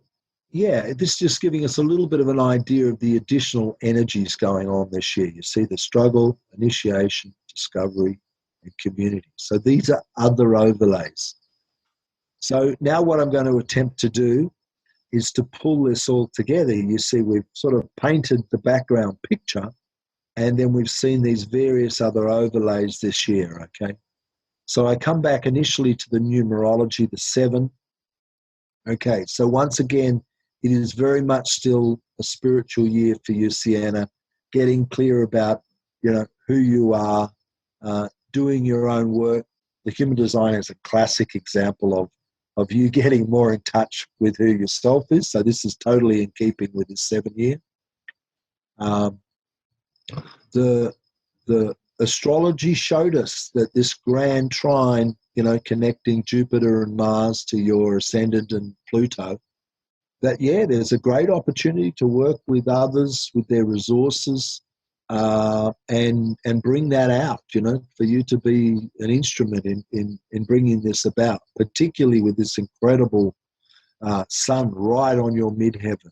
yeah, this is just giving us a little bit of an idea of the additional energies going on this year. You see the struggle, initiation, discovery, and community. So these are other overlays. So now what I'm going to attempt to do is to pull this all together. You see we've sort of painted the background picture, and then we've seen these various other overlays this year, okay? So I come back initially to the numerology, the 7. Okay, so once again, it is very much still a spiritual year for you, Sienna, getting clear about, you know, who you are, doing your own work. The human design is a classic example of you getting more in touch with who yourself is. So this is totally in keeping with the 7 year. The astrology showed us that this grand trine, you know, connecting Jupiter and Mars to your ascendant and Pluto, that, yeah, there's a great opportunity to work with others, with their resources, and bring that out, you know, for you to be an instrument in bringing this about, particularly with this incredible sun right on your midheaven.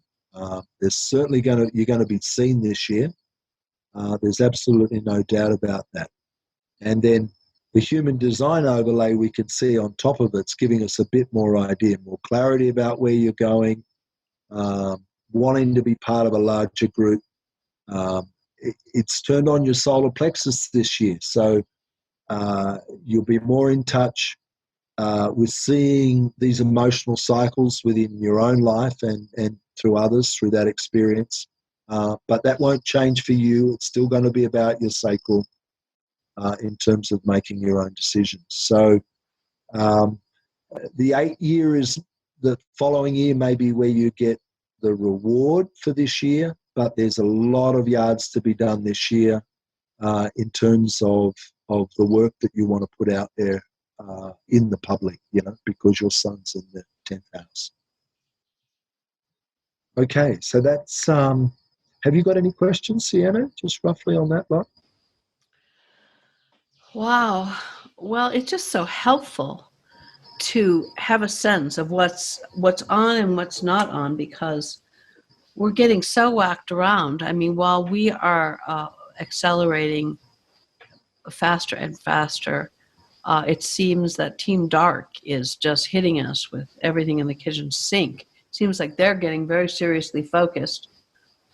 There's certainly you're going to be seen this year. There's absolutely no doubt about that. And then the human design overlay we can see on top of it's giving us a bit more idea, more clarity about where you're going, wanting to be part of a larger group. It's turned on your solar plexus this year. So You'll be more in touch with seeing these emotional cycles within your own life and through others through that experience. But that won't change for you. It's still going to be about your sacral in terms of making your own decisions. So the 8th year is the following year, maybe where you get the reward for this year, but there's a lot of yards to be done this year in terms of the work that you want to put out there in the public, because your son's in the 10th house. Okay, so that's, have you got any questions, Sienna, just roughly on that lot?
Wow. Well, it's just so helpful to have a sense of what's on and what's not on, because we're getting so whacked around. I mean, while we are accelerating faster and faster, it seems that Team Dark is just hitting us with everything in the kitchen sink. Seems like they're getting very seriously focused.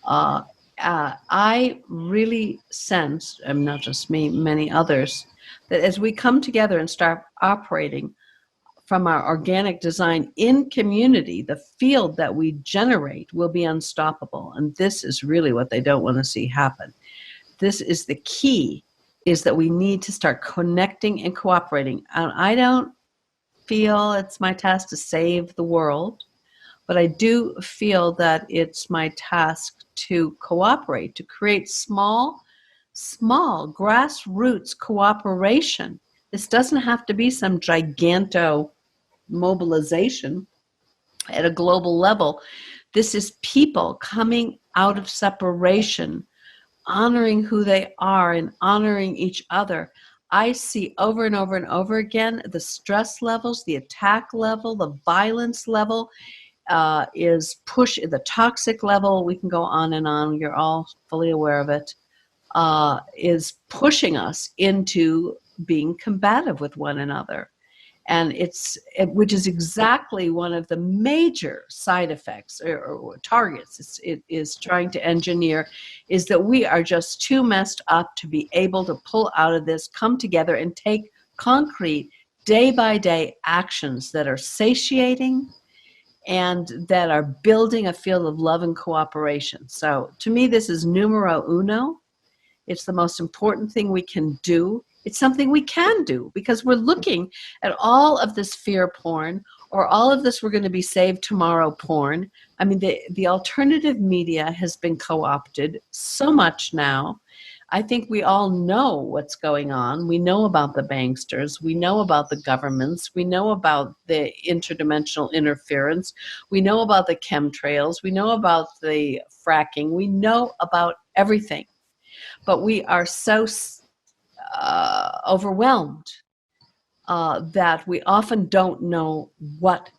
I really sense, and not just me, many others, that as we come together and start operating from our organic design in community, the field that we generate will be unstoppable. And this is really what they don't want to see happen. This is the key, is that we need to start connecting and cooperating. And I don't feel it's my task to save the world, but I do feel that it's my task to cooperate, to create small grassroots cooperation. This doesn't have to be some giganto mobilization at a global level. This is people coming out of separation, honoring who they are and honoring each other. I see over and over and over again the stress levels, the attack level, the violence level is the toxic level. We can go on and on. You're all fully aware of it. Is pushing us into being combative with one another. And which is exactly one of the major side effects or targets it is trying to engineer, is that we are just too messed up to be able to pull out of this, come together and take concrete day by day actions that are satiating and that are building a field of love and cooperation. So to me, this is numero uno. It's the most important thing we can do. It's something we can do, because we're looking at all of this fear porn, or all of this we're going to be saved tomorrow porn. I mean, the alternative media has been co-opted so much now. I think we all know what's going on. We know about the banksters. We know about the governments. We know about the interdimensional interference. We know about the chemtrails. We know about the fracking. We know about everything. But we are so overwhelmed that we often don't know what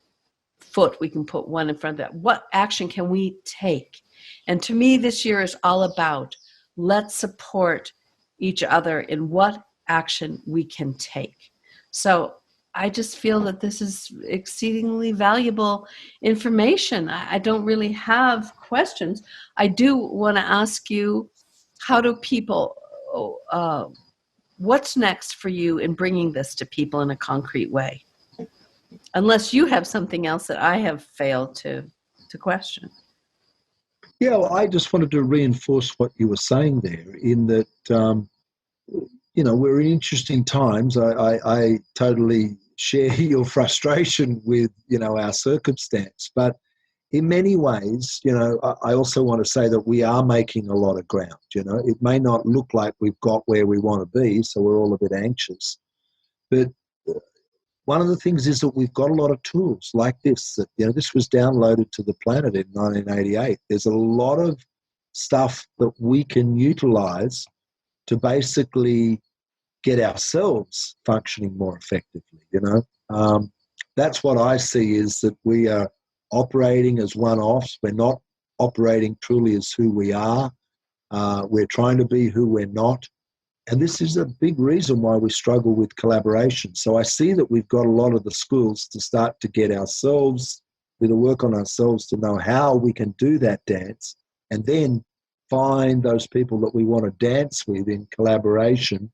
foot we can put one in front of that. What action can we take? And to me, this year is all about, let's support each other in what action we can take. So I just feel that this is exceedingly valuable information. I don't really have questions. I do want to ask you, how do people, what's next for you in bringing this to people in a concrete way? Unless you have something else that I have failed to question.
Yeah, well, I just wanted to reinforce what you were saying there, in that, we're in interesting times. I totally share your frustration with, our circumstance. But in many ways, I also want to say that we are making a lot of ground. It may not look like we've got where we want to be, so we're all a bit anxious. But one of the things is that we've got a lot of tools like this, that, this was downloaded to the planet in 1988. There's a lot of stuff that we can utilize to basically get ourselves functioning more effectively, That's what I see, is that we are operating as one-offs. We're not operating truly as who we are. We're trying to be who we're not. And this is a big reason why we struggle with collaboration. So I see that we've got a lot of the schools to start to get ourselves, with the work on ourselves, to know how we can do that dance, and then find those people that we want to dance with in collaboration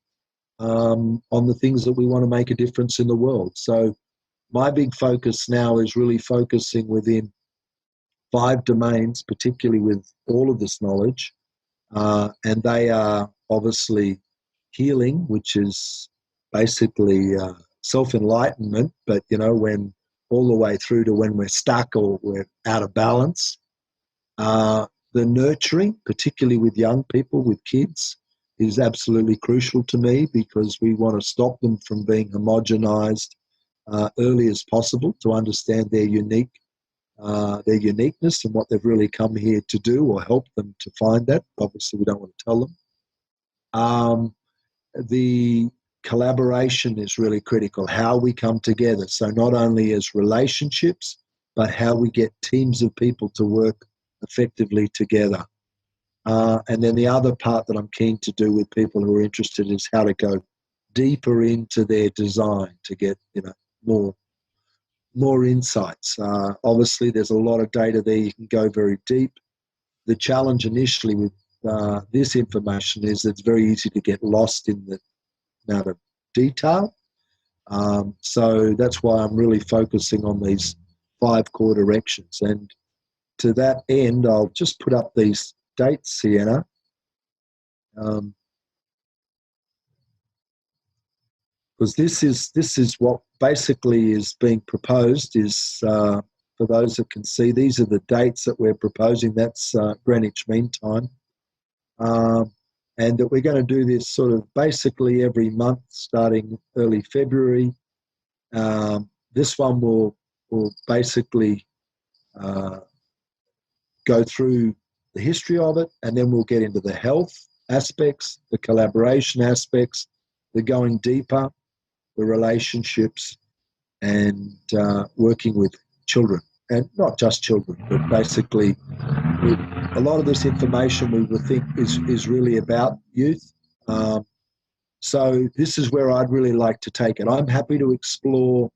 on the things that we want to make a difference in the world. So my big focus now is really focusing within 5 domains, particularly with all of this knowledge. And they are obviously healing, which is basically self-enlightenment, but, when all the way through to when we're stuck or we're out of balance. The nurturing, particularly with young people, with kids, is absolutely crucial to me, because we want to stop them from being homogenized early as possible, to understand their uniqueness and what they've really come here to do, or help them to find that. Obviously, we don't want to tell them. The collaboration is really critical, how we come together. So not only as relationships, but how we get teams of people to work effectively together. And then the other part that I'm keen to do with people who are interested is how to go deeper into their design to get, more insights. Obviously, there's a lot of data there. You can go very deep. The challenge initially with this information is it's very easy to get lost in the amount of detail. So that's why I'm really focusing on these 5 core directions. And to that end, I'll just put up these dates, Sienna. Because this is what basically is being proposed. Is for those that can see, these are the dates that we're proposing. That's Greenwich Mean Time, and that we're going to do this sort of basically every month, starting early February. This one will basically go through the history of it, and then we'll get into the health aspects, the collaboration aspects, the going deeper, the relationships, and working with children. And not just children, but basically a lot of this information we would think is really about youth. So this is where I'd really like to take it. I'm happy to explore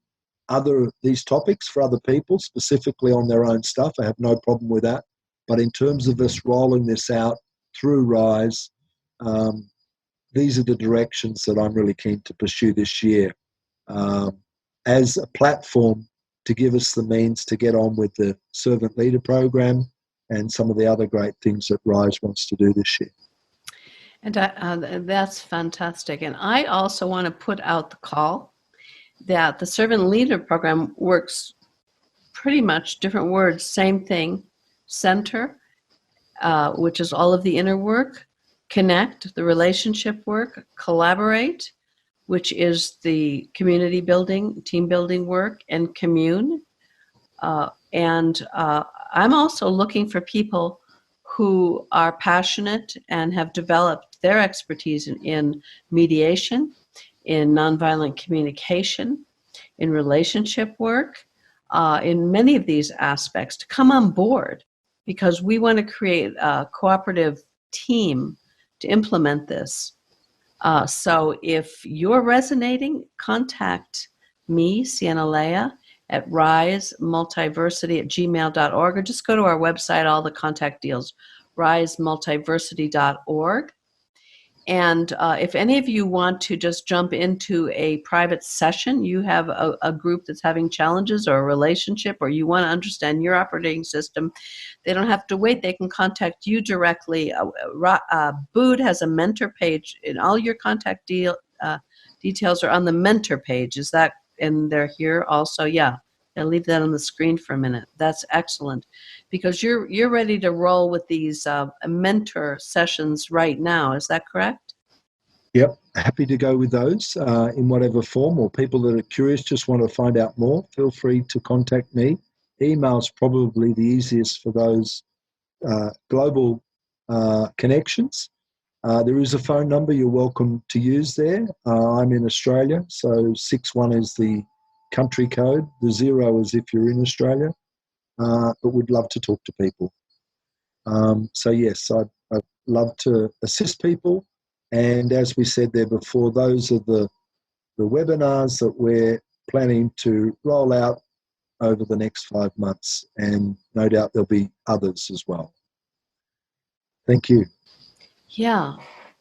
these topics for other people, specifically on their own stuff. I have no problem with that. But in terms of us rolling this out through RISE, these are the directions that I'm really keen to pursue this year, as a platform to give us the means to get on with the servant leader program and some of the other great things that RISE wants to do this year.
And that's fantastic. And I also want to put out the call that the servant leader program works pretty much different words, same thing: center, which is all of the inner work; connect, the relationship work; collaborate, which is the community building, team building work; and commune. And I'm also looking for people who are passionate and have developed their expertise in mediation, in nonviolent communication, in relationship work, in many of these aspects, to come on board, because we want to create a cooperative team to implement this. So if you're resonating, contact me, Sienna Lea, at risemultiversity@gmail.org, or just go to our website, all the contact deals, risemultiversity.org. And if any of you want to just jump into a private session, you have a group that's having challenges, or a relationship, or you want to understand your operating system, they don't have to wait. They can contact you directly. Bood has a mentor page, and all your contact details are on the mentor page. Is that, and they're here also? Yeah. I'll leave that on the screen for a minute. That's excellent, because you're ready to roll with these mentor sessions right now. Is that correct?
Yep, happy to go with those in whatever form, or people that are curious, just want to find out more, feel free to contact me. Email's probably the easiest for those global connections. There is a phone number you're welcome to use there. I'm in Australia, so 61 is the country code. The 0 is if you're in Australia, but we'd love to talk to people. So yes, I'd love to assist people. And as we said there before, those are the webinars that we're planning to roll out over the next 5 months, and no doubt there'll be others as well. Thank you.
Yeah,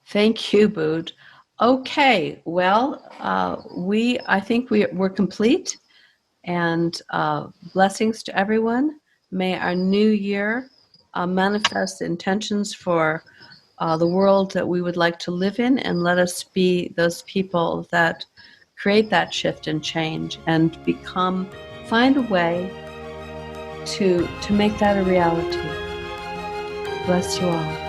thank you, Bood. Okay, well, I think we're complete, and blessings to everyone. May our new year manifest intentions for the world that we would like to live in, and let us be those people that create that shift and change, and find a way to make that a reality. Bless you all.